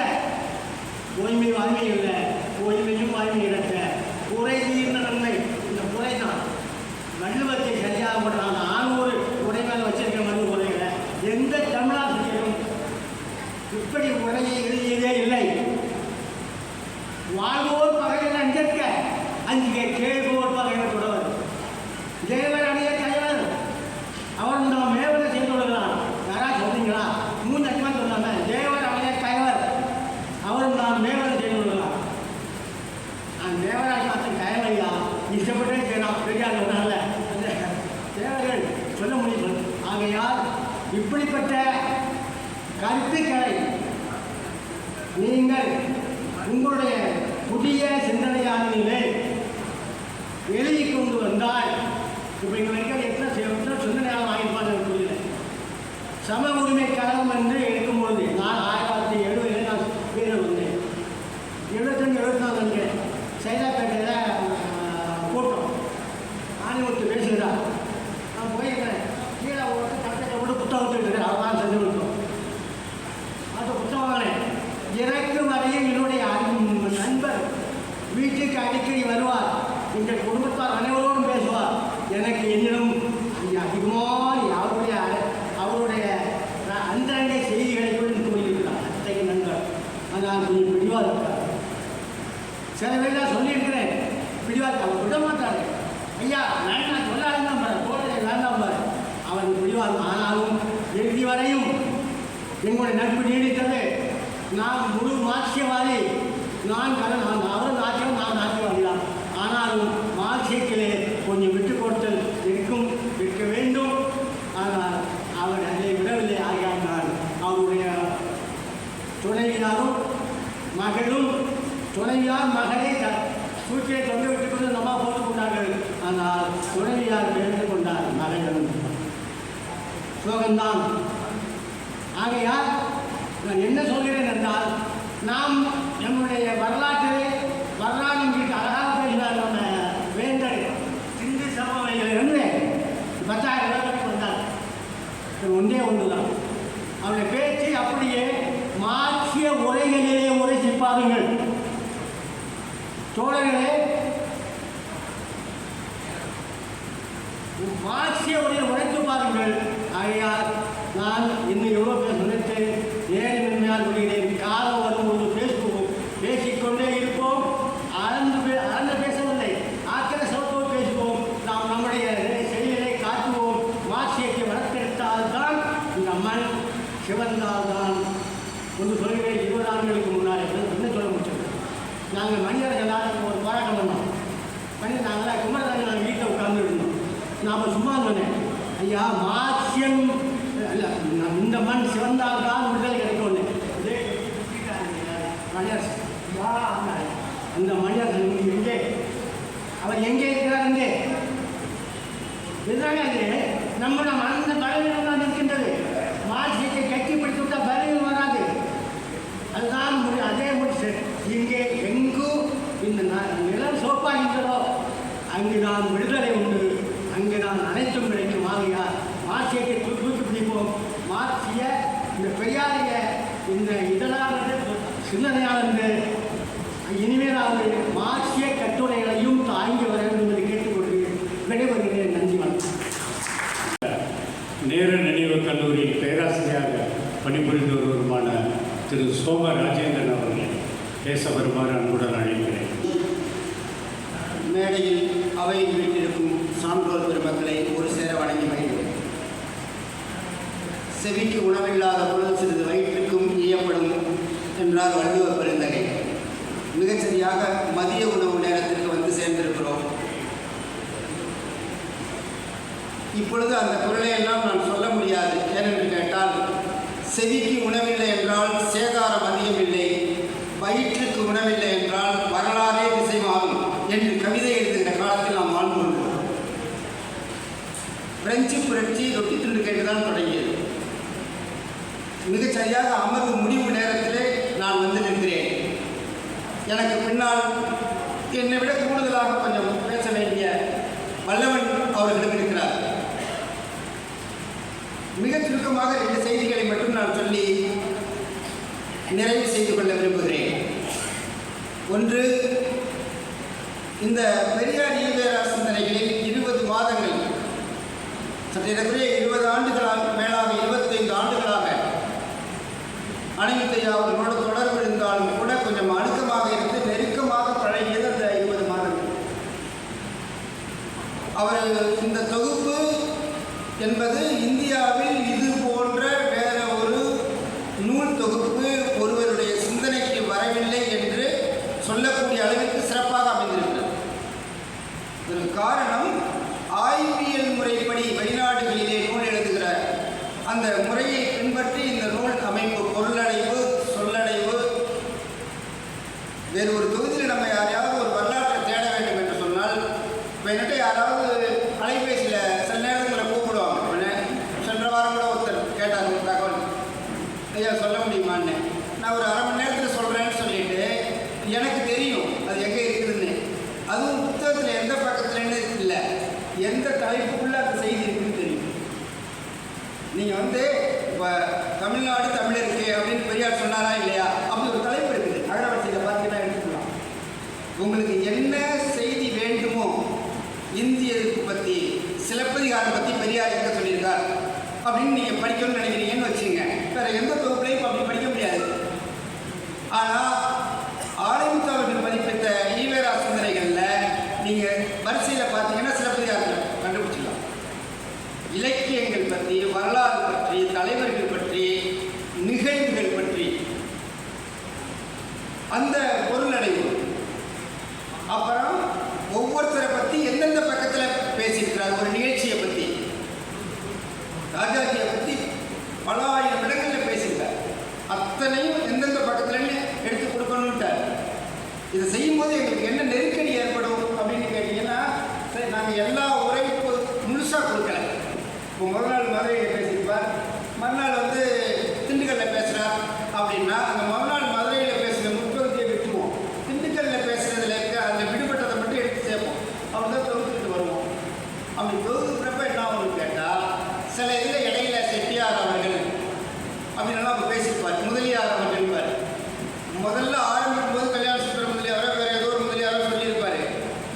பொய்மை வாழ்க்கை இல்லை, பொய்மையும் வாழ்க்கை எடுத்த குறை தீர்ந்த நன்மை. இந்த குறை தான் வள்ளுவத்தை சரியாக போடுறாங்க. ஆணூறு உடை மேலே வச்சிருக்க மாதிரி உரைகளை எந்த தமிழாசிரியரும் இப்படி உரையை எழுதியதே இல்லை. வாழ்வோர் பகையில் அஞ்சற்க அங்கே கேள்வோர் பகையில் தொடவர். தேவர் அணிய தலைவர் அவர் நாம் மேவலை செய்து கொள்கிறார். யாராவது சொன்னீங்களா? 3 லட்சமாக சொன்னாங்க. தேவர் அணிய தலைவர் அவர் நாம் மேவலை செய்து கொள்கிறார். அந்த தேவராஜ் கயமையா இஷ்டப்பட்டே செய்யலாம். பெரியார் சொன்னால அந்த தேவர்கள் சொல்ல முடியும். ஆகையால் இப்படிப்பட்ட கருத்துக்களை நீங்கள் உங்களுடைய புதிய சிந்தனையாளர்களே எழுதி கொண்டு வந்தால், இப்போ எங்கள் வரைக்கும் எத்தனை சிந்தனையாளர் வாங்கிப்பாங்க புரியல. சம உரிமை கழகம் என்று எடுக்கும்பொழுது நான் 1970 நான் பேர் வந்தேன். 75 74 சைதாப்பேட்டையில் கூட்டம் ஆணிமுத்து பேசுகிறார். நான் போயிருக்கிறேன். கீழே ஓட்டு தட்டத்தை விட்டு புத்தகம் எங்களுடைய நட்பு நீடித்தது. நான் முழு மார்க்சியவாதி. அவரும் நாட்டியம், நான் நாட்டியவாதி தான். ஆனாலும் மார்க்சியத்திலே கொஞ்சம் விட்டு கொடுத்தல் இருக்க வேண்டும். ஆனால் அவர் அதை விடவில்லை. ஆகியால் அவருடைய துணைவியாரும் மகளும் துணைவியார் மகளை சூழ்ச்சியை தொங்க விட்டுக் கொண்டு நம்ம போட்டுக் கொண்டார்கள். ஆனால் துணைவியார் பிறந்து கொண்டார். மகளும் சோகம்தான். ஆகையால் நான் என்ன சொல்கிறேன் என்றால், நாம் நம்முடைய வரலாறு என்கிட்ட அழகாக பேசினார் நம்ம வேந்தர் சிந்து சமவெளியிலிருந்து 10,000 வருடத்துக்கு வந்தார். ஒன்றே ஒன்றுதான் அவருடைய பேச்சு. அப்படியே மார்க்சிய உரைகளிலே உரைசிப்பார்கள் தோழர்களே. மார்க்சிய உரையை உரைத்து பாருங்கள். ஆகையால் நான் இன்னும் எவ்வளோ பேர் நினைத்தேன். ஏன் மென்மையால் விடுகிறேன். காலம் வரும்போது பேசிக்கொண்டே இருப்போம். அளந்து பேசவில்லை. ஆக்கிர சோத்தோடு பேசுவோம். நாம் நம்முடைய செயலை காட்டுவோம். மார்க்சியத்தை வளர்த்தெடுத்தால்தான் இந்த மண் சிவந்தால்தான். ஒன்று சொல்கிறேன். 20 ஆண்டுகளுக்கு முன்னாடி என்ன சொல்ல முடிச்சது, நாங்கள் மனிதர்கள் எல்லாரும் ஒரு போராட்டம் பண்ணோம். நாங்களாம் குமரதாங்க நாங்கள் வீட்டில் உட்கார்ந்து இருந்தோம். நாம் சும்மா சொன்னேன், ஐயா மார்க்சியம் இந்த மண் சிவந்தால் தான் விடுதலை கிடைக்கும். அந்த மனிதர் எங்கே, அவர் எங்கே இருக்கிறார்? எங்கே இதுதாங்க அது நம்ம அந்த பலவீனம் தான் இருக்கின்றது. மார்க்சியத்தை கட்டிப்பிடித்துவிட்டால் பலவீனம் வராது. அதுதான் அதே முடிச்சு. இங்கே எங்கும் இந்த நிலம் சோப்பாகின்றதோ அங்குதான் விடுதலை உண்டு. அங்குதான் அனைத்தும் கிடைக்கும். ஆகையால் மார்க்சியத்தை தூக்கி பிடிப்போம். மார்க்சிய இந்த பெரியாரிய இந்த இதழானது சிந்தனையானது இனிமேலாவது மார்க்சிய கட்டுரைகளையும் தாங்கி வர வேண்டும் என்று கேட்டுக்கொண்டு விடைபெறுகிறேன். நன்றி, வணக்கம். நேரு நினைவு கல்லூரியில் பேராசிரியராக பணிபுரிந்து வருவருமான திரு சோம ராஜேந்திரன் அவர்கள் பேச வருமாறு அன்புடன் அழைக்கிறேன். மேடையில் அவையில் வீட்டிருக்கும் சான்றோர் பெருமக்களை ஒரு சேர வணங்கி மகிழ்கிறேன். செவிக்கு உணவில்லாத பொருள் சிறிது வயிற்றுக்கும் ஈயப்படும் என்றார் வள்ளுவ பெருந்தகை. மிகச்சரியாக மதிய உணவு நேரத்திற்கு வந்து சேர்ந்திருக்கிறோம். இப்பொழுது அந்த குரலை எல்லாம் நான் சொல்ல முடியாது. ஏனென்று கேட்டால், செவிக்கு உணவில்லை என்றால் சேதாரம் அதிகம் இல்லை, வயிற்றுக்கு உணவில்லை என்றால் வரலாறே திசை மாறும் என்று கவிதை எழுதுகின்ற காலத்தில் நாம் வாழ்ந்து கொண்டிருக்கிறோம். பிரெஞ்சு புரட்சி ரொட்டி துண்டு கேட்டுதான் தொடங்கியது. மிகச்சரியாக அமர்வு முடிவு நேரத்திலே நான் வந்து நிற்கிறேன். எனக்கு பின்னால் என்னை விட கூடுதலாக கொஞ்சம் பேச வேண்டிய வல்லவன் அவர்களும் இருக்கிறார். மிக சுருக்கமாக 2 செய்திகளை மட்டும் நான் சொல்லி நிறைவு செய்து கொள்ள விரும்புகிறேன். ஒன்று, இந்த பெரியார் ஈவேரா சிந்தனைகளில் 20 மாதங்கள், சற்றேறக்குறைய 20 ஆண்டுகளாக மேலாக 25 ஆண்டுகளாக அனைத்தையா அவர்களோட தொடர்பு இருந்தாலும் கூட கொஞ்சம் அணுக்கமாக இருந்து நெருக்கமாக பழகியது அந்த 20 மாதங்கள். அவர் இந்த தொகுப்பு என்பது இந்தியாவில் இது போன்ற வேற ஒரு நூல் தொகுப்பு ஒருவருடைய சிந்தனைக்கு வரவில்லை என்று சொல்லக்கூடிய அளவிற்கு சிறப்பாக அமைந்திருக்கிறது. இதற்கு காரணம், ஆய்வியல் முறைப்படி வெளிநாடுகளிலே நூல் எழுதுகிற அந்த முறையை பின்பற்றி இந்த நூல் அமைப்பு, பொருளடைவு, சொல்லடைவு. வேறு ஒரு தொகுதியில் நம்ம யாரையாவது ஒரு வரலாற்றை தேட வேண்டும் என்று சொன்னால், இப்போ என்கிட்ட யாராவது அலைபேசியில் சில நேரங்களில் கூப்பிடுவாங்க. சென்ற வாரம் கூட ஒருத்தர் கேட்டார் ஒரு தகவல், ஐயா சொல்ல முடியுமான்னு. நான் ஒரு அரை மணி நேரத்தில் சொல்கிறேன்னு சொல்லிட்டு, எனக்கு தெரியும் அது எங்கே இருக்குதுன்னு. அதுவும் புத்தகத்தில் எந்த பக்கத்துலன்னு இல்லை, எந்த தலைப்புக்குள்ளே அந்த செய்தி இருக்குதுன்னு தெரியும். நீங்கள் வந்து இப்போ தமிழ்நாடு தமிழருக்கு அப்படின்னு பெரியார் சொன்னாரா இல்லையா, அப்படி ஒரு தலைப்பு இருக்குது. அகரவரிசையில் பார்த்தீங்கன்னா எடுத்துக்கலாம். உங்களுக்கு என்ன செய்தி வேண்டுமோ, இந்திய எதிர்ப்பு பற்றி, சிலப்பதிகாரம் பற்றி பெரியார் எங்கே சொல்லியிருக்கார் அப்படின்னு நீங்கள் படிக்கணும்னு நினைக்கிறீங்கன்னு வச்சுங்க. வேறு எந்த தொகுப்புலையும் அப்படி படிக்க முடியாது. ஆனால் ஆலயமுத்து அவர்கள் பதிப்பித்த ஈவேரா சிந்தனைகளில் நீங்கள் வரிசையில் பார்த்தீங்கன்னா சிலப்பதிகாரத்தில் கண்டுபிடிச்சிடலாம். இலக்கியங்கள் பற்றி, வரலாறு பற்றி, தலைவர்கள் பற்றி மிக அந்த பொருளடைவு. அப்புறம் ஒவ்வொருத்தரை பற்றி எந்தெந்த பக்கத்தில் பேசியிருக்கிறார். ஒரு நிகழ்ச்சியை பற்றி, ராஜாஜியை பற்றி பல ஆயிரம் இடங்களில் பேசியிருக்கார். அத்தனையும் எந்தெந்த பக்கத்துலன்னு எடுத்து கொடுக்கணுன்ட்டார். இதை செய்யும்போது எங்களுக்கு என்ன நெருக்கடி ஏற்படும் அப்படின்னு கேட்டிங்கன்னா, சரி நாங்கள் எல்லா உரையும் முழுசாக கொடுக்கல. இப்போ முதல் நாள் மதுரையில் பேசியிருப்பார், மறுநாள் வந்து திண்டுக்கல்லில் பேசுகிறார் அப்படின்னா அந்த முதல் நாள் மதுரையில் பேசுகிற முற்பகுதியை விட்டுருவோம். திண்டுக்கல்லில் பேசுகிறதுல இருக்க அதில் விடுபட்டதை மட்டும் எடுத்து சேர்ப்போம். அப்படி தான் தொகுத்துக்கிட்டு வருவோம். அப்படி தொகுத்துக்கிறப்ப என்ன ஆகும்னு கேட்டால், சில இதில் இடையில செட்டியார் அவர்கள் அப்படின்னா அப்போ பேசியிருப்பார். முதலியார் அவர்கள் முதல்ல ஆரம்பிக்கும் போது கல்யாண சுந்தர முதலியாரோ வேறு ஏதோ ஒரு முதலியாரோ சொல்லியிருப்பார்.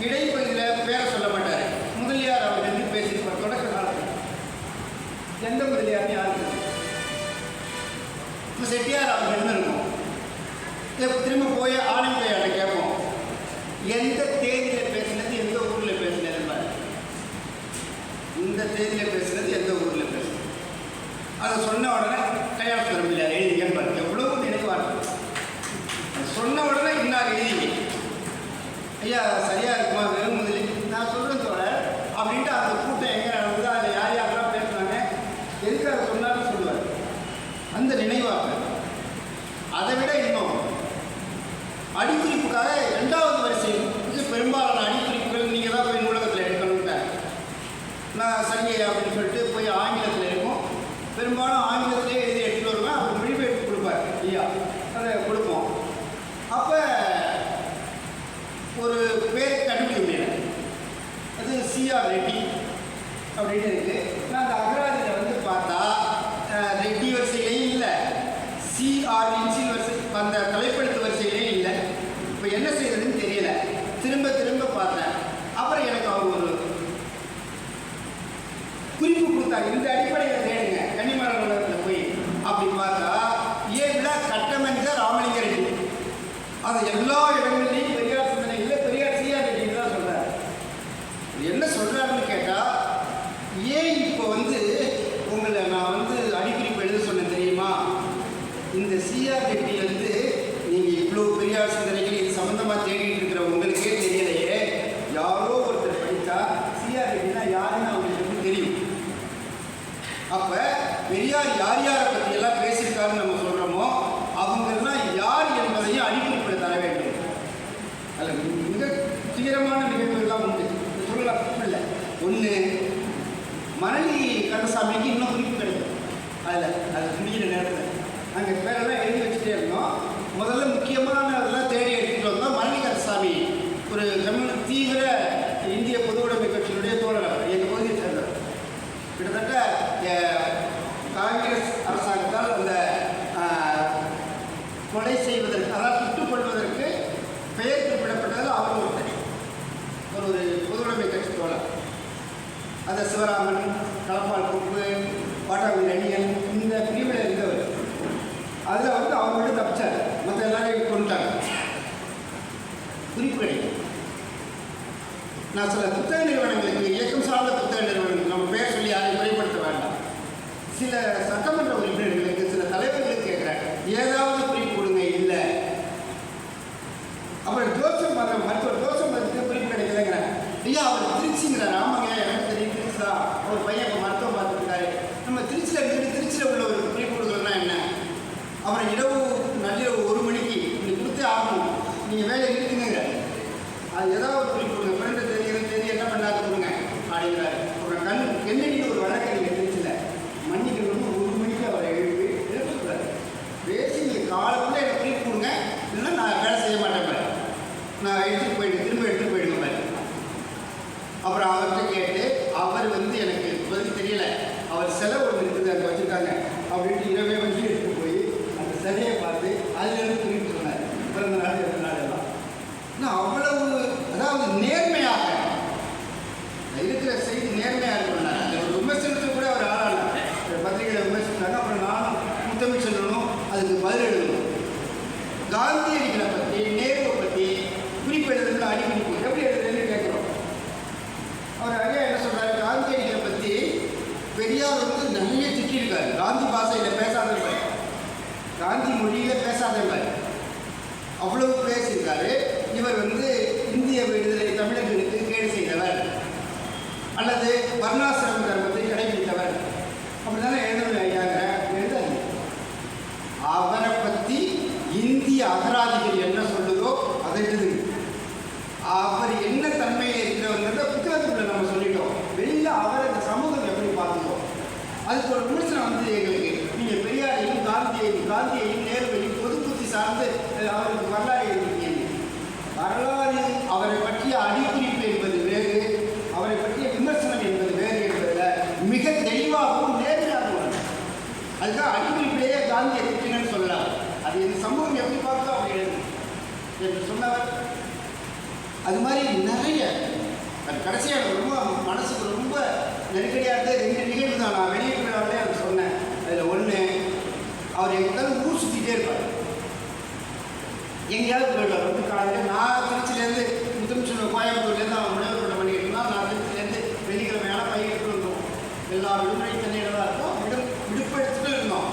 இடைப்பகுதியில் பேரை சொல்ல மாட்டார். முதலியார் அவர்கள் பேசியிருப்பார். தொடக்க காலத்தில் எந்த முதலியார்னு யாருக்கு இப்போ செட்டியார் அவர்கள்னு இருக்கும். திரும்ப போய் ஆனந்தையாட கேட்போம், எந்த தேதியில் பேசினது எந்த ஊரில் பேசினது பாரு. இந்த தேதியில் பேசுனது எந்த ஊரில் பேசுனது அதை சொன்ன உடனே கல்யாண சுந்தர முதலியார் எழுதிங்கன்னு பாரு. எவ்வளவு நினைவார்கள். சொன்ன உடனே இன்னார் எழுதிங்க. ஐயா சரியாக இருக்குமா வெறும் முதலி நான் சொல்கிறேன் தோட அப்படின்ட்டு அந்த கூட்டம் எங்கே நடந்தது, அதில் யார் யாரெல்லாம் பேசுனாங்க, எதுக்கு அதை சொன்னாலும் சொல்லுவார். அந்த நினைவாக அதை விட இன்னும் அடிக்குறிப்புக்காக 2வது வரிசையில் பெரும்பாலான அடிக்குறிப்புகள் நீங்கள் தான் போய் நூலகத்தில் எடுக்கணுன்ட்டாங்க. நான் சரிங்க அப்படின்னு சொல்லிட்டு போய் ஆங்கிலத்தில் இருக்கும். பெரும்பாலும் ஆங்கிலத்திலே எழுதி எடுத்துகிட்டு வருவேன். அவர் மொழிபெயர்ப்பு கொடுப்பார் ஐயா, அதை கொடுப்போம். அப்போ ஒரு பேர் கண்டுபிடிக்க முடியல. அது சிஆர் ரெட்டி அப்படின்னு இருக்குது. நான் அந்த அகராதியில் வந்து பார்த்தா ரெட்டி வரிசையிலையும் இல்லை, சிஆர் இன்சில் வரிசை அந்த தலைப்படுத்து வரிசையிலையும் இல்லை. இப்போ என்ன செய்யறதுன்னு தெரியல. திரும்ப திரும்ப பார்த்தேன். அப்புறம் எனக்கு அவர் ஒரு குறிப்பு கொடுத்தாங்க, இந்த அடிப்படையில் தேடுங்க கன்னிமர நூலகத்தில் போய். அப்படி பார்த்தா விழா கட்டமைந்த ராமலிங்க ரெட்டி அதை எல்லா இடங்கள்லையும் பெரியார் சிந்தனை இல்லை, பெரியார் சிஆர் ரெட்டின்னு தான் சொல்கிறார். என்ன சொல்கிறாருன்னு கேட்டால், ஏன் இப்போ வந்து உங்களை நான் வந்து அடிக்குறிப்பு எழுத சொன்னேன் தெரியுமா, இந்த சிஆர் ரெட்டி வந்து நீங்கள் இவ்வளோ பெரியார் சிந்தனைகள் இது சம்மந்தமாக தேடிட்டு இருக்கிற உங்களுக்கே தெரியலையே. யாரோ ஒருத்தர் படித்தா சிஆர் ரெட்டினா யாருன்னு அவங்களுக்கு தெரியும். அப்போ பெரியார் யார் யாரை பற்றி எல்லாம் பேசியிருக்காருன்னு நம்ம சொல்கிறோமோ அவங்கெல்லாம் யார் என்பதையும் அடிக்குறிப்பிட தர வேண்டும். அதில் மிக தீவிரமான நிகழ்வுகள்லாம் உண்டு, சொல்லலாம் இல்லை. ஒன்று, மணலி கந்தசாமிக்கு இன்னும் குறிப்பு கிடைக்கும். அது முடிகிற நேரத்தில் நாங்கள் பேரெல்லாம் எழுதி வச்சுட்டே இருந்தோம். முதல்ல முக்கியமான அதெல்லாம் தேடி எடுத்துகிட்டு வந்தோம். மணலி கந்தசாமி ஒரு தீவிர இந்திய பொதுவுடைமை கட்சியினுடைய தோழர், எங்கள் பகுதியை சேர்ந்தவர். கிட்டத்தட்ட காங்கிரஸ் அரசாங்கத்தால் அந்த கொலை செய்வதற்கு, அதாவது சுட்டுக் கொள்வதற்கு பெயர் குறிப்பிடப்பட்டதில் அவர் ஒரு பொதுவுடைமை கட்சி தோழர். அந்த சிவராமன், களப்பால் குப்பு, பாட்டாங்குடி அணியன் இந்த பிரிவில் இருந்தவர். அதில் வந்து அவங்க மட்டும் தப்பிச்சார், மற்ற எல்லாரையும் கொண்டுட்டாங்க. குறிப்பு கிடைக்கும். நான் சில புத்தக நிறுவனங்களுக்கு, இயக்கம் சார்ந்த புத்தக நிறுவனங்களுக்கு நம்ம பேர் சொல்லி யாரையும் குறைப்படுத்த வேண்டாம். சில சட்டமன்ற உறுப்பினர்களுக்கு, சில தலைவர்களுக்கு கேட்குறாங்க, ஏதாவது குறிப்பு கொடுங்க. இல்லை. அப்புறம் ஜோசப் மருத்துவர் ஜோசப் மருத்துவ குறிப்பு கிடைக்கலங்கிறாங்க. ஐயா அவர் திருச்சிங்கிறார். ஆமாங்க, எனக்கு தெரியும், திருச்சி தான். அவர் பையன் இப்போ மருத்துவம் பார்த்துருக்காரு. நம்ம திருச்சியில் இருந்துட்டு திருச்சியில் உள்ள ஒரு குறிப்பு கொடுக்கணும்னா என்ன? அப்புறம் இரவு நள்ளிரவு 1 மணிக்கு நீங்கள் கொடுத்தே ஆகணும், நீங்கள் வேலை இருக்குங்க, அது ஏதாவது ஒரு குறிப்பு கொடுங்க. பிறந்த தேதி என்ன பண்ணாத கொடுங்க அப்படிங்கிறாரு. அப்புறம் கண்ணடிக்கு ஒரு வழக்கறிஞர் திருச்சியில் மன்னிக்கணும்னு 1 மணிக்கு அவரை எழுப்புறாரு. பேசி நீங்கள் காலத்தில் எனக்கு குறிப்பு கொடுங்க, இல்லைன்னா நான் வேலை செய்ய மாட்டேன் பாரு, நான் எடுத்துகிட்டு போயிடுங்க, திரும்ப எடுத்துகிட்டு போயிடுங்க பாரு. அப்புறம் அவர்கிட்ட கேட்டு அவர் வந்து எனக்கு பதில் தெரியல, அவர் செலவு ஒன்று இருக்குது அங்கே வச்சுருக்காங்க அப்படின்ட்டு இரவே வண்டி எடுத்துகிட்டு போய் அந்த சிலையை பார்த்து அதுலேருந்து குறிப்பு சொன்னார். பிறந்த நாள் எந்த நாள் எல்லாம் இன்னும் அவ்வளவு, அதாவது நேர்மையாக இருக்கிற செய்தி நேர்மையாக இருக்கணும். அந்த ஒரு விமர்சனத்தை கூட அவர் ஆளானார். பத்திரிகையில் விமர்சித்தாங்க. அப்புறம் நானும் முத்தமிழ் சொல்லணும், அதுக்கு பதில் எழுதணும். காந்தியடிகளை பற்றி, நேருவை பற்றி குறிப்பு எழுதுன்னு அடிக்கடி எப்படி எழுதுன்னு கேட்குறோம். அவர் ஐயா என்ன சொல்கிறாரு, காந்தியடிகளை பற்றி பெரியார் வந்து நிறைய திட்டிருக்காரு. காந்தி பாஷையில் பேசாதவர், காந்தி மொழியில் பேசாதவர், அவ்வளவு வர்ணாசிரம தர்மத்தை கடைபிடித்தவர் அப்படித்தானே எழுதணும் ஐயாங்க. எழுதாது. அவரை பற்றி இந்திய அகராதிகள் என்ன சொல்லுதோ அதை எழுதுங்க. அவர் என்ன தன்மையில் இருக்கிறவங்கிறத புத்தகத்துக்குள்ள நம்ம சொல்லிட்டோம். வெளியில் அவர் இந்த சமூகம் எப்படி பார்த்துட்டோம். அதுக்கு ஒரு விமர்சனம் வந்து எங்களுக்கு நீங்கள் பெரியாரையும் காந்தியையும் நேருவையும் பொது புத்தி சார்ந்து அவருக்கு வரலாறு எழுதியிருக்கீங்க. வரலாறு அவரை பற்றிய அடிக்குறிப்பு என்பது வேறு, அவரை பற்றிய விமர்சனம் என்பது வேறு என்பதில் மிக தெளிவாகவும் நேர்மையாகவும் அதுக்காக அடிக்குறிப்பிலேயே காந்தியை திட்டினு சொல்லலாம். அது இந்த சமூகம் எப்படி பார்த்தோம் அப்படி என்று சொன்னவர். அது மாதிரி நிறைய அது கடைசியாக ரொம்ப மனசுக்கு ரொம்ப நெருக்கடியாக இருந்தது 2 நிகழ்வு தான். நான் வெளியிட்டு விழாவிலே அதை சொன்னேன். அதில் ஒன்று, அவர் எங்கேயாவது ஊர் சுற்றிட்டே இருப்பார். எங்கேயாவது போயிடுவார். வந்து காலையில் நான் திருச்சியிலேருந்து முத்தமிச்சோட கோயம்புத்தூர்லேருந்து அவன் முனைவர் பண்ணிக்கிட்டு இருந்தால் நான் திருச்சியிலேருந்து வெள்ளிக்கிழமையான பையன் இருந்தோம். எல்லா விடுமுறை சென்னையில் தான் இருக்கோம். விடுப்பு எடுத்துகிட்டு இருந்தோம்.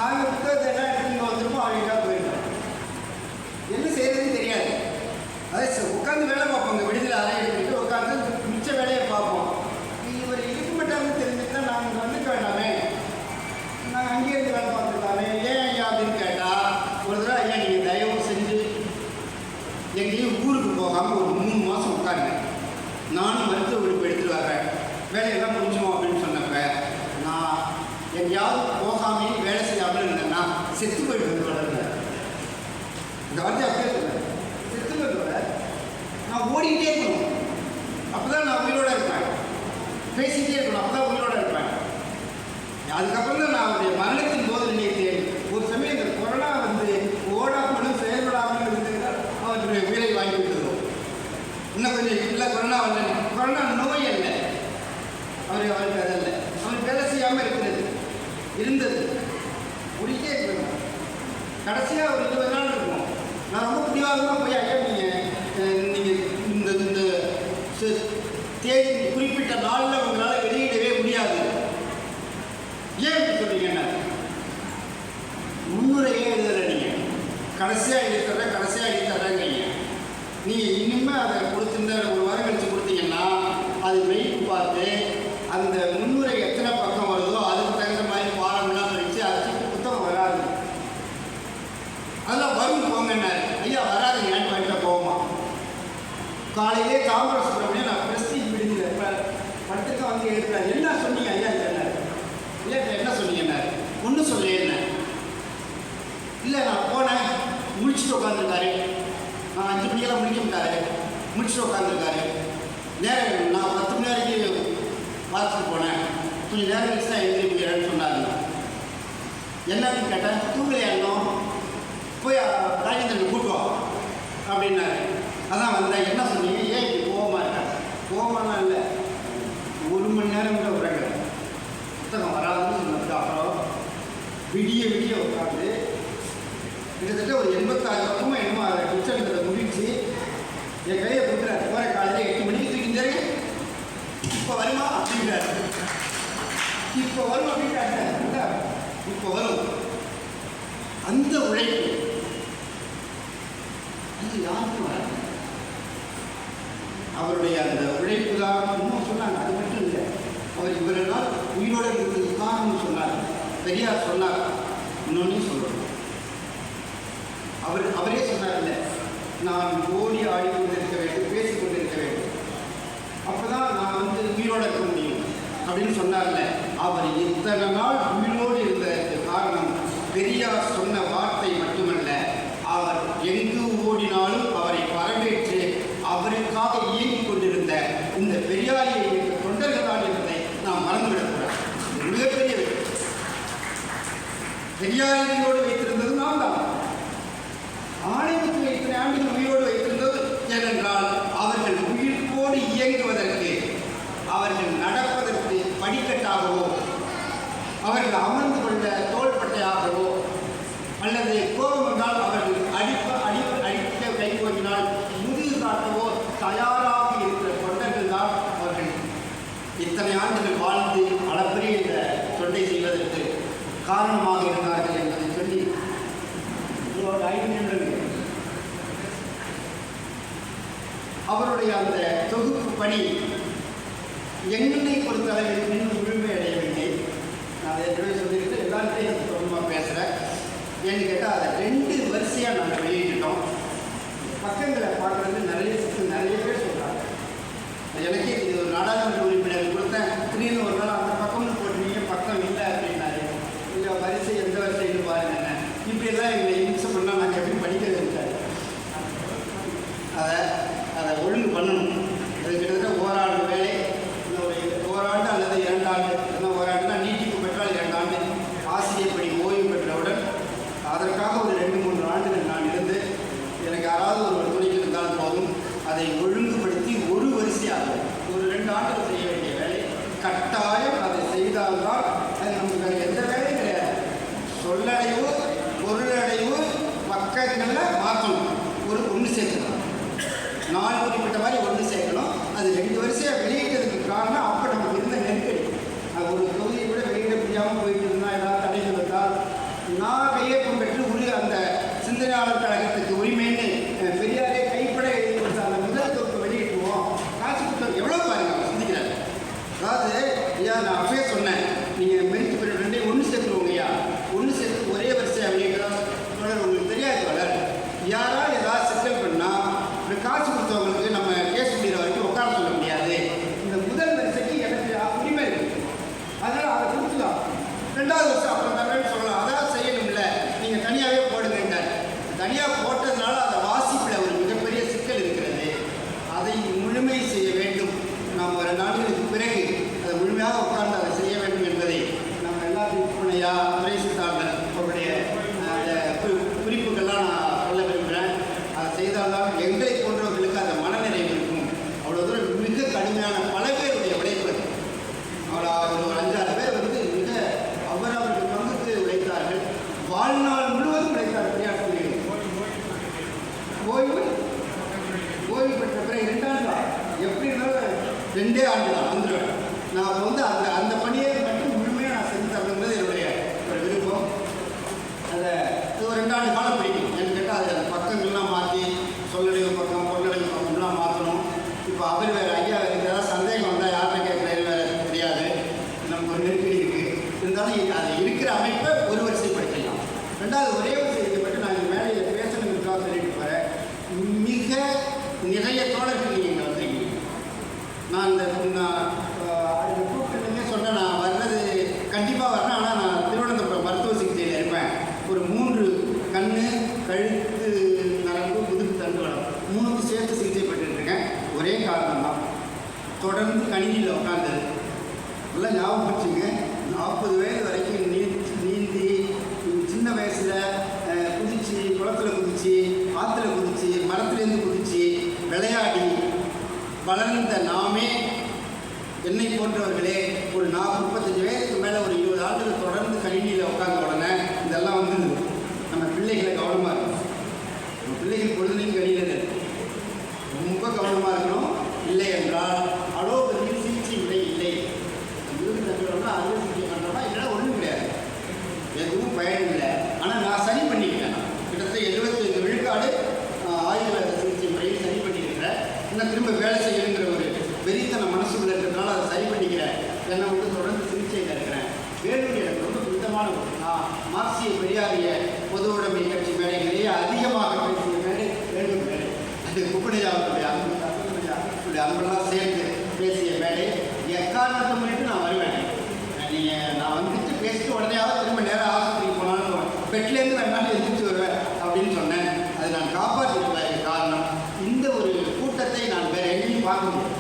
நாங்கள் புத்தகத்தை எல்லாம் எடுத்து இங்கே வந்துருப்போம். அவங்க எங்கேயாவது போயிருந்தோம். என்ன செய்யறதுன்னு தெரியாது. அதே உட்காந்து வேலை பார்ப்போங்க. விடுதலை அறை எடுத்துக்கிட்டு உட்காந்து மிச்ச வேலையை பார்ப்போம். இவர் இருக்க மாட்டாங்கன்னு தெரிஞ்சுட்டா நாங்கள் இங்கே வந்துக்க வேண்டாமே, நாங்கள் அங்கேயிருந்து வேலை பார்த்துக்கலாமே, ஏன் ஐயா அப்படின்னு கேட்டால் ஒரு தடவை ஐயா நீங்கள் தயவு செஞ்சு எங்கேயும் ஊருக்கு போகாமல் ஒரு 3 மாதம் உட்காருங்க, நானும் மருத்துவ விடுப்பு எடுத்துகிட்டு வரேன், வேலையெல்லாம் முடிஞ்சுவோம் அப்படின்னு சொன்னப்ப நான் எங்கேயாவது போகாமே வேலை செய்யாமல் இருந்தேன்னா செத்து போயிட்டு வளர்ந்த இந்த வார்த்தை அப்படியே சொல்கிறேன். செத்து போயிட்டு நான் ஓடிக்கிட்டே இருக்கணும். அப்போ தான் நான் உயிரோடு இருப்பேன். பேசிக்கிட்டே இருக்கணும். அப்போ தான் உயிரோடு இருப்பேன். அதுக்கப்புறம் தான் நான் அவருடைய மரணத்தின் போது நினைத்தேன், ஒரு சமயம் இந்த கொரோனா வந்து ஓடாமலும் செயல்படாமல் இருந்ததுனால் அவருடைய உயிரை வாங்கி விட்டுருவோம். இன்னும் கொஞ்சம் இல்லை கொரோனா வந்து கொரோனா நோய் அல்ல, அவருக்கு அதல்ல, அவர் வேலை செய்யாமல் இருக்கிறது இருந்தது முடிக்கே இருக்கணும். கடைசியாக ஒரு 20 நாள் இருக்கும். நான் ரொம்ப பிடிவாதமாக போய் ஐயா நீங்கள் இந்த தேதி குறிப்பிட்ட நாளில் உங்களால் வெளியிடவே முடியாது, ஏன் இப்படி சொல்றீங்கன்னா முன்னுரையே எழுதுற நீங்கள் கடைசியாக எழுதுறேங்க. நீங்கள் இனிமேல் அதை கொடுத்துருந்த 1 வாரம் கழிச்சு கொடுத்தீங்கன்னா அது மெய்ப்பு பார்த்து அந்த முன்னுரை எத்தனை பக்கம் வருதோ அதுக்கு தகுந்த மாதிரி பாடம்லாம் கழிச்சு அரைச்சிட்டு புத்தகம் வராது. அதெல்லாம் வரும் போங்கன்னாரு. ஐயா வராதுங்க ஏன் பண்ணிட்டு போவோமா. காலையிலே தாமரை சுப்பிரமணியம் நான் பிரஸ்டீஜ் விடுதியில் படத்துக்கு வந்து எழுதுறாரு. என்ன சொன்னீங்க ஐயா இல்லைன்னாரு. இல்லை என்ன சொன்னீங்கன்னாரு. ஒன்றும் சொல்ல என்ன இல்லை, நான் போனேன் முடிச்சுட்டு உட்காந்துருக்காரு. நான் 5 மணிக்கெல்லாம் முடிக்க மாட்டாரு, முடிச்சுட்டு உட்காந்துருக்காரு. நேரம் நான் 10 மணி வரைக்கும் பார்த்துட்டு போனேன், கொஞ்சம் நேரம் கழிச்சு தான் எழுதி முடியறேன்னு சொன்னாருங்க. என்னன்னு கேட்டேன். தூங்கலையானோம், போய் ராஜேந்திரன் கூட்டுவோம் அப்படின்னாரு. அதான் வந்தேன். என்ன சொன்னீங்க, ஏன் இப்படி கோவமாக இருக்காங்க. கோவமாலாம் இல்லை, 1 மணி நேரம் கூட உறங்க புத்தகம் வராதுன்னு சொன்னது. அப்புறம் விடிய உட்காந்து கிட்டத்தட்ட ஒரு 86 பக்கமும் என்னமோ அதை புத்தகத்தை முடிச்சு என் கையை கொடுக்குறாரு. போகிற காலையில் 8 மணிக்கு தூக்கிந்தாரு. இப்போ வருமா அப்படின்றாரு. இப்போ வரும் அப்படின்ட்டாங்க. இப்போ வரும். அந்த உழைப்பு அது யாருக்கும் வராது. அவருடைய அந்த உழைப்பு தான் இன்னும் சொன்னாங்க. அது மட்டும் இல்லை, அவர் இவரெல்லாம் உயிரோடு இருக்கிறது காரணம்னு சொன்னார். பெரியார் சொன்னார். இன்னொன்னு சொல்லணும், அவரே சொன்னார், இல்லை நான் ஓடி ஆடிக்கொண்டிருக்க வேண்டும், பேசிக் கொண்டிருக்க வேண்டும், அப்போதான் நான் வந்து உயிரோடு இருக்க முடியும் அப்படின்னு சொன்னார்ல. அவர் இத்தனை நாள் உயிரோடு இருந்ததற்கு காரணம் பெரியார் சொன்ன வார்த்தை மட்டுமல்ல, அவர் எங்கு ஓடினாலும் அவரை வரவேற்று அவருக்காக இயங்கிக் கொண்டிருந்த இந்த பெரியாரியை தொண்டர்களால் இருந்ததை நாம் மறந்துவிடக்கூடாது. மிகப்பெரிய பெரியாரியோடு வைத்திருந்தது நாம் தான். ஆணையத்தில் இத்தனை ஆண்டுகள் உயிரோடு வைத்திருந்தது ஏனென்றால் அவர்கள் உயிர்ப்போடு இயங்குவதற்கு, அவர்கள் நடப்பதற்கு படிக்கட்டாகவோ, அவர்கள் அமர்ந்து கொண்ட தோள்பட்டையாகவோ, அல்லது கோபம் என்றால் அவர்கள் அடிக்க கை போக்கினால் முதுகு காட்டவோ தயாராக இருக்கிற தொண்டர்கள் தான் அவர்கள் இத்தனை ஆண்டுகள் வாழ்ந்து அளப்பரிய இந்த தொண்டை செய்வதற்கு காரணமாக இருந்தார்கள் என்பதை சொல்லி 5 நிமிடங்கள் அவருடைய அந்த தொகுப்பு பணி என்னை பொறுத்தளவில் இன்னும் முழுமை அடையவில்லை. நான் அதை ஏற்கனவே சொல்லிட்டு எல்லாத்தையும் தொடர்பாக பேசுகிறேன். ஏன்னு கேட்டால் அதை 2 வரிசையாக நாங்கள் வெளியிட்டோம். பக்கங்களை பார்க்குறது நிறைய பேர் சொல்கிறாங்க. எனக்கே இது ஒரு நாடாளுமன்ற உறுப்பினர் கொடுத்தேன். திடீர்னு ஒரு நாள் அந்த பக்கம்னு போட்டுருவீங்க, பக்கம் இல்லை அப்படின்னாரு. இல்லை வரிசை எந்த வரிசைன்னு பாருங்க. இப்படியெல்லாம் எங்களை இன்சம் பண்ணால் நாங்கள் எப்படி படிக்கிறது இருக்காது. அதை ஒழுங்கு பண்ணணும். அது கிட்டத்தட்ட ஓராண்டு வேலை, ஓராண்டு அல்லது 2 ஆண்டு. என்ன ஓராண்டுனா நீட்டிப்பு பெற்றால் 2 ஆண்டு. ஆசிரியர் பணி ஓய்வு பெற்றவுடன் அதற்காக ஒரு 2-3 ஆண்டுகள் நான் இருந்து எனக்கு யாராவது ஒரு துணைக்கு இருந்தாலும் போதும், அதை ஒழுங்குபடுத்தி ஒரு வரிசையாக ஒரு 2 ஆண்டுகள் செய்ய வேண்டிய வேலை கட்டாயம். அதை செய்தால்தான் அது நமக்கு வேறு எந்த வேலையும் கிடையாது. சொல்லடைவு பொருளடைவு பக்கங்களில் மாற்றணும். ஒன்று சேர்க்கணும். 4 குறிப்பிட்ட மாதிரி ஒன்று சேர்க்கணும். அது 2 வரிசையாக வெளியிட்டதுக்கு காரணம் அப்போ நமக்கு இருந்த நெருக்கடி. அது ஒரு தொகுதியை கூட வெளியிட முடியாமல் போயிட்டு இருந்தால் ஏதாவது தடைகள் வந்தால் நான் கையேற்றம் பெற்று அந்த சிந்தனையாளர் கழகத்துக்கு உரிமைன்னு பெரியாரே கைப்பட எழுதி அந்த முதல் தொகுப்பு வெளியிட்டுவோம். காசு கொடுத்தோம் எவ்வளோ பாருங்க அவங்க சிந்திக்கிறாங்க. அதாவது ஐயா நான் அப்பவே சொன்னேன், நீங்கள் மெரிட் பெரிய 2 ஒன்று சேர்த்துருவோங்க ஐயா. ஒன்று சேர்த்து ஒரே வரிசையாக வெளியிடலாம். உங்களுக்கு தெரியாது வளர் யாரால் ஏதாவது சிக்கல் பண்ணால் இந்த காசு கொடுத்தவங்களுக்கு நம்ம கேஸ் முடிகிற வரைக்கும் உட்கார சொல்ல முடியாது. இந்த முதல் வரிசைக்கு எனக்கு உரிமை இருக்குது, அதனால் அதை கொடுத்துலாம். 2வது வருஷம் அப்புறம் தரேன்னு சொல்லலாம். அதான் செய்யணும்ல, நீங்கள் தனியாகவே போடுங்கன்றார். தனியாக போட்டதுனால அதை வாசிப்பில் ஒரு மிகப்பெரிய சிக்கல் இருக்கிறது. அதை முழுமை செய்ய வேண்டும். நாம் 2 நாட்களுக்கு பிறகு அதை முழுமையாக உட்கார்ந்து அதை செய்ய வேண்டும் என்பதை நம்ம எல்லாத்தையும் துணையா துறைசித்தார்கள் அவருடைய அந்த குறிப்புகள்லாம் நான் சொல்ல விரும்புகிறேன். அதை செய்தால்தான் எங்களை போன்றவர்களுக்கு அந்த மனநிறைவு இருக்கும். அவ்வளோ தூரம் மிக கடுமையான பல பேருடைய உழைப்பு. அவ்வளோ ஒரு 5-6 பேர் வந்து மிக அவரவர்கள் பங்குக்கு உழைத்தார்கள். வாழ்நாள் முழுவதும் உழைத்தார். பெரியார் சொல்லிகள் ஓய்வு பெற்ற பிறகு 2 ஆண்டு தான், எப்படி இருந்தாலும் 2 ஆண்டு தான் வந்துடுவேன். நான் அப்போ வந்து அந்த பணியை மட்டும் முழுமையாக நான் செஞ்சு தரணுங்கிறது என்னுடைய ஒரு விருப்பம். அதை இது ஒரு 2 ஆண்டு காலம் பிடிக்கும். எனக்கு கேட்டால் அது அந்த பக்கங்கள்லாம் மாற்றி சொல்லடைவு பக்கம் பொருளடைவு பக்கம்லாம் மாற்றணும். இப்போ அவர் வேறு ஐயா ஏதாவது சந்தேகம் வந்தால் யார்கிட்ட கேட்குறது வேறு தெரியாது. நமக்கு ஒரு நெருக்கடி இருக்குது. இருந்தாலும் அது இருக்கிற அமைப்பை ஒரு வரிசைப்படுத்திடலாம். 2வது ஒரே வரிசைப்பட்டு நான் இந்த மேடையில் பேசணுங்கிறதுக்காக சொல்லிட்டு போகிறேன். மிக நிறைய தோழர்கள் நீங்கள் வந்திருக்கீங்க. நான் இந்த கூப்பிட்டுமே சொன்னேன், நான் வர்றது கண்டிப்பாக வரேன். ஆனால் நான் திருவனந்தபுரம் மருத்துவ சிகிச்சையில் இருப்பேன். ஒரு 3 கண், கழுத்து நரம்பு, முதுகு தண்டு வளம் 3க்கும் சேர்த்து சிகிச்சை பெற்றுருக்கேன். ஒரே காரணம் தான், தொடர்ந்து கணினியில் உட்காந்தது. நல்லா ஞாபகம் வச்சுங்க. 40 வயது வரைக்கும் நீந்தி சின்ன வயசில் குதிச்சு, குளத்தில் குதிச்சு, ஆற்றுல குதிச்சு, மரத்துலேருந்து குதிச்சு விளையாடி வளர்ந்த நாமே, என்னை போன்றவர்களே ஒரு 35 வயதுக்கு மேலே ஒரு 20 ஆண்டுகள் தொடர்ந்து கணினியில் உட்கார்ந்த உடனே இதெல்லாம் வந்து நம்ம பிள்ளைகளை கவனமாக இருக்கணும். நம்ம பிள்ளைகள் பொழுதுலையும் கணினியில் ரொம்ப கவனமாக இருக்கணும். இல்லை என்றால் அலோபதி சிகிச்சை முறை இல்லை. முதுகு தட்டுறோம்னா அறுவை சிகிச்சை பண்ணுறோம்னா இதெல்லாம் ஒன்றும் கிடையாது, எதுவும் பயன் இல்லை. ஆனால் நான் சரி பண்ணிக்கிட்டேன். கிட்டத்தட்ட 75 விழுக்காடு ஆயுர்வேத சிகிச்சை முறையில் சரி பண்ணியிருக்கிறேன். இன்னும் திரும்ப வேலை செய்யணுங்கிற ஒரு வெறித்தன மனசுக்குள்ள இருக்கிறதுனால அதை சரி பண்ணிக்கிறேன். என்னை வந்து தொடர்ந்து சிகிச்சையில் இருக்கிறேன். வேலூர் எனக்கு ரொம்ப பிடித்தமான ஒரு மார்க்சிய பெரியாரிய பொது உடைமை கட்சி மேடைகளையே அதிகமாக பேசிய மேடை வேலூர் மேடை. அது குப்படையாவுடைய அன்பெல்லாம் சேர்ந்து பேசிய மேடை. எக்காரணத்தை முன்னிட்டு நான் வருவேன். நான் வந்துட்டு பேசிட்டு உடனேயாவது திரும்ப நேரம் ஆஸ்பத்திரிக்கு போனாலும் பெட்லேருந்து வேணாலும் எதிர்த்து வருவேன் அப்படின்னு சொன்னேன். அதை நான் காப்பாற்றிருப்பேன். காரணம் இந்த ஒரு கூட்டத்தை நான் வேறு எங்கேயும் பார்க்க முடியும்.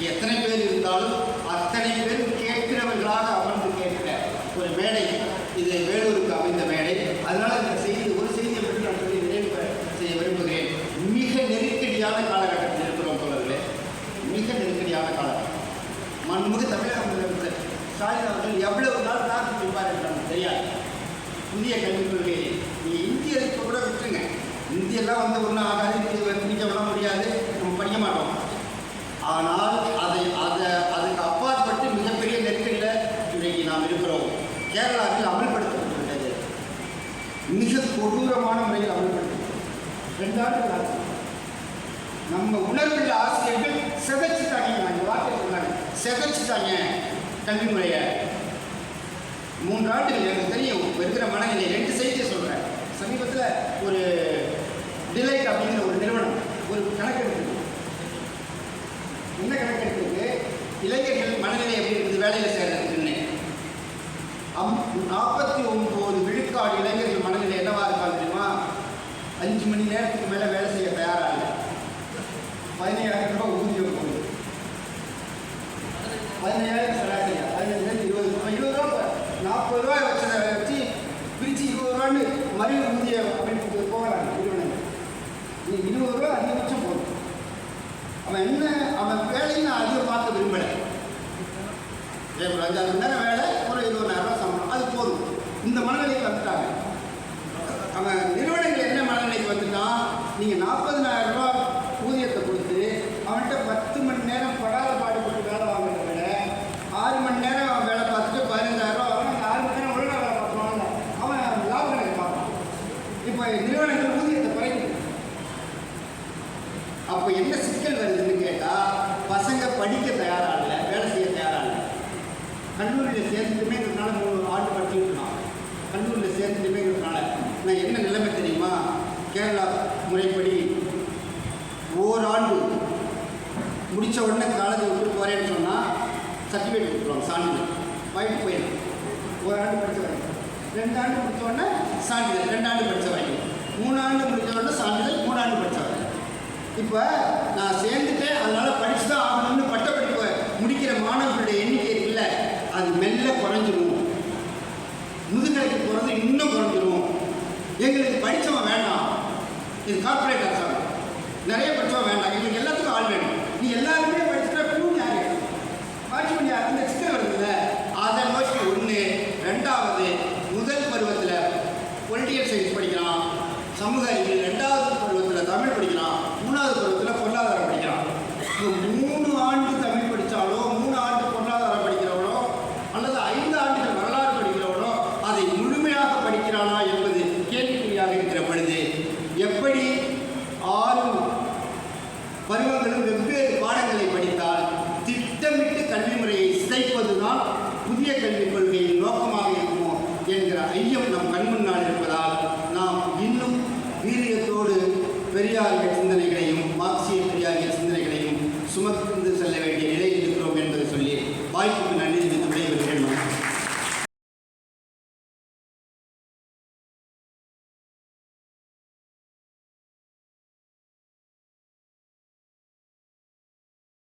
எத்தனை பேர் இருந்தாலும் அத்தனை பேரும் கேட்கிறவர்களாக அமர்ந்து கேட்கிற ஒரு மேடை இது வேலூருக்கு அமைந்த மேடை. அதனால் இந்த செய்தி ஒரு செய்தியை மட்டும் நான் சொல்லி நிறைவு செய்ய விரும்புகிறேன். மிக நெருக்கடியான காலகட்டத்தில் இருக்கிறோம் தோழர்களே, மிக நெருக்கடியான காலகட்டம். மண்முக தமிழக முதலமைச்சர் ஸ்டாலின் அவர்கள் எவ்வளவு நாள் தாக்கு பிடிப்பார் என்று நமக்கு தெரியாது. புதிய கல்விக் கொள்கை நீங்கள் இந்திய அறிவிப்பை கூட விட்டுருங்க. இந்தியெல்லாம் வந்து ஒன்றும் ஆகாது, திணிக்க விட முடியாது, நம்ம படிக்க மாட்டோம். ஆனால் அதுக்கு அப்பாற்பட்டு மிகப்பெரிய நெருக்கடியில் இன்றைக்கு நாம் இருக்கிறோம். கேரளாவில் அமல்படுத்தப்பட்டுள்ளது, மிக கொடூரமான முறையில் அமல்படுத்தப்பட்டது. 2 ஆண்டுகள் ஆச்சு. நம்ம உணர்வுள்ள ஆசிரியர்கள் சிதைச்சு தாக்கினாங்க. இந்த வார்த்தை சொன்னாங்க, சிதைச்சிட்டாங்க கல்வி முறையை. 3 ஆண்டுகள் எனக்கு தெரியும் இருக்கிற மனநிலை 2 செய்தியை சொல்கிறேன். சமீபத்தில் ஒரு டிலைட் அப்படிங்கிற ஒரு நிறுவனம் ஒரு கணக்கெடுத்து, என்ன கணக்கெடுத்துக்கு இளைஞர்கள் மனநிலை எப்படி இருக்குது வேலையில் சேர்றதுக்குன்னு 49 விழுக்காடு இளைஞர்கள் மனநிலை என்னவா இருக்காங்க தெரியுமா? 5 மணி நேரத்துக்கு மேலே வேலை செய்ய தயாராக இல்லை. 15,000 ரூபாய் ஊதியம் போகுது. 15,000 சராசரி 15,000 20 ரூபா 40 ரூபாய் வச்சதை வச்சு பிரித்து 20 ரூபான்னு மறிவு ஊதியம் அப்படின்னு போகலாம் நிறுவனங்கள். நீ 20 ரூபா அதிகபட்சம் போகும். அவன் வேலையை நான் அதிகம் பார்க்க விரும்பலை. ஒரு 5-6 மணி நேரம் வேலை, ஒரு 20,000 ரூபா சம்பளம், அது போதும். இந்த மனநிலைக்கு வந்துட்டாங்க. அவன் நிறுவனங்கள் என்ன மனநிலைக்கு வந்துட்டான்? நீங்கள் 40,000 ரூபா ஊதியத்தை கொடுத்து அவன்கிட்ட 10 மணி நேரம் படாத பாடுபட்டு வேலை வாங்குறத விட 6 மணி நேரம் அவன் வேலை பார்த்துட்டு 15,000 ரூபா வரும். அந்த 6 மணி நேரம் ஒழுங்காக வேலை பார்த்துருவாங்க, அவன் லாப கணக்கு பார்ப்பான். இப்போ நிறுவனங்கள் ஊதியத்தை குறைக்குது. அப்போ என்ன சிக்கல் வருதுன்னு கேட்டால், பசங்க படிக்க தயாராக இல்லை, வேலை செய்ய தயாராக இல்லை. கல்லூரியில் சேர்ந்துட்டுமேங்கிறதுனால 3 ஆண்டு படிச்சுட்டு இருக்கான். கல்லூரியில் சேர்ந்துட்டுமேங்கிறதுனால நான் என்ன நிலைமை தெரியுமா? கேரளா முறைப்படி ஓராண்டு முடித்த உடனே காலேஜை விட்டு போகிறேன்னு சொன்னால் சர்டிஃபிகேட் கொடுத்துருவாங்க, சான்றிதழ் வாங்கிட்டு போயிடும். 1 ஆண்டு படித்த வரைக்கும், 2 ஆண்டு முடித்த உடனே சான்றிதழ், 2 ஆண்டு படித்த வரைக்கும், 3 ஆண்டு முடித்த உடனே சான்றிதழ், 3 ஆண்டு படித்த வரைக்கும். இப்போ நான் சேர்ந்துட்டேன், அதனால் படித்து தான் ஆகணும்னு பட்டப்படிப்பு முடிக்கிற மாணவர்களுடைய எண்ணிக்கை இருக்குல்ல, அது மெல்ல குறைஞ்சிடும். முதுகலைக்கு போகிறது இன்னும் குறைஞ்சிடும். எங்களுக்கு படித்தவன் வேண்டாம், இது கார்பரேட் அரசாங்கம், நிறைய படித்தவன் வேண்டாம், எங்களுக்கு எல்லாத்துக்கும் ஆள் வேணும். நீ எல்லாருமே படிச்சுட்டா பியூன் யாரு வாட்ச்மேன் யார்? இந்த சிக்கல் வருதுல்ல, அதை நோக்கி 1. 2வது முதல் பருவத்தில் பொலிட்டிக்கல் சயின்ஸ் படிக்கிறான், சமூக அறிவியல். 2வது பருவத்தில் தமிழ் படிக்கிறான், 3வது பருவத்தில் பொருளாதாரம் படிக்கிறான். 3 ஆண்டு தமிழ் படித்தாலோ 3 ஆண்டு பொருளாதாரம் படிக்கிறவனோ அல்லது 5 ஆண்டுகள் வரலாறு படிக்கிறவனோ அதை முழுமையாக படிக்கிறானா என்பது கேள்விக்குறியாக இருக்கிற பொழுது, எப்படி 6 பருவங்களும் வெவ்வேறு பாடங்களை படித்தால் திட்டமிட்டு கல்வி முறையை சிதைப்பதுதான் புதிய கல்விக் கொள்கையின் நோக்கமாக இருக்குமோ என்கிற ஐயம் நம் கண்முன்னால் இருப்பதால் நாம் இன்னும் வீரியத்தோடு பெரியாரிய சிந்தனைகள்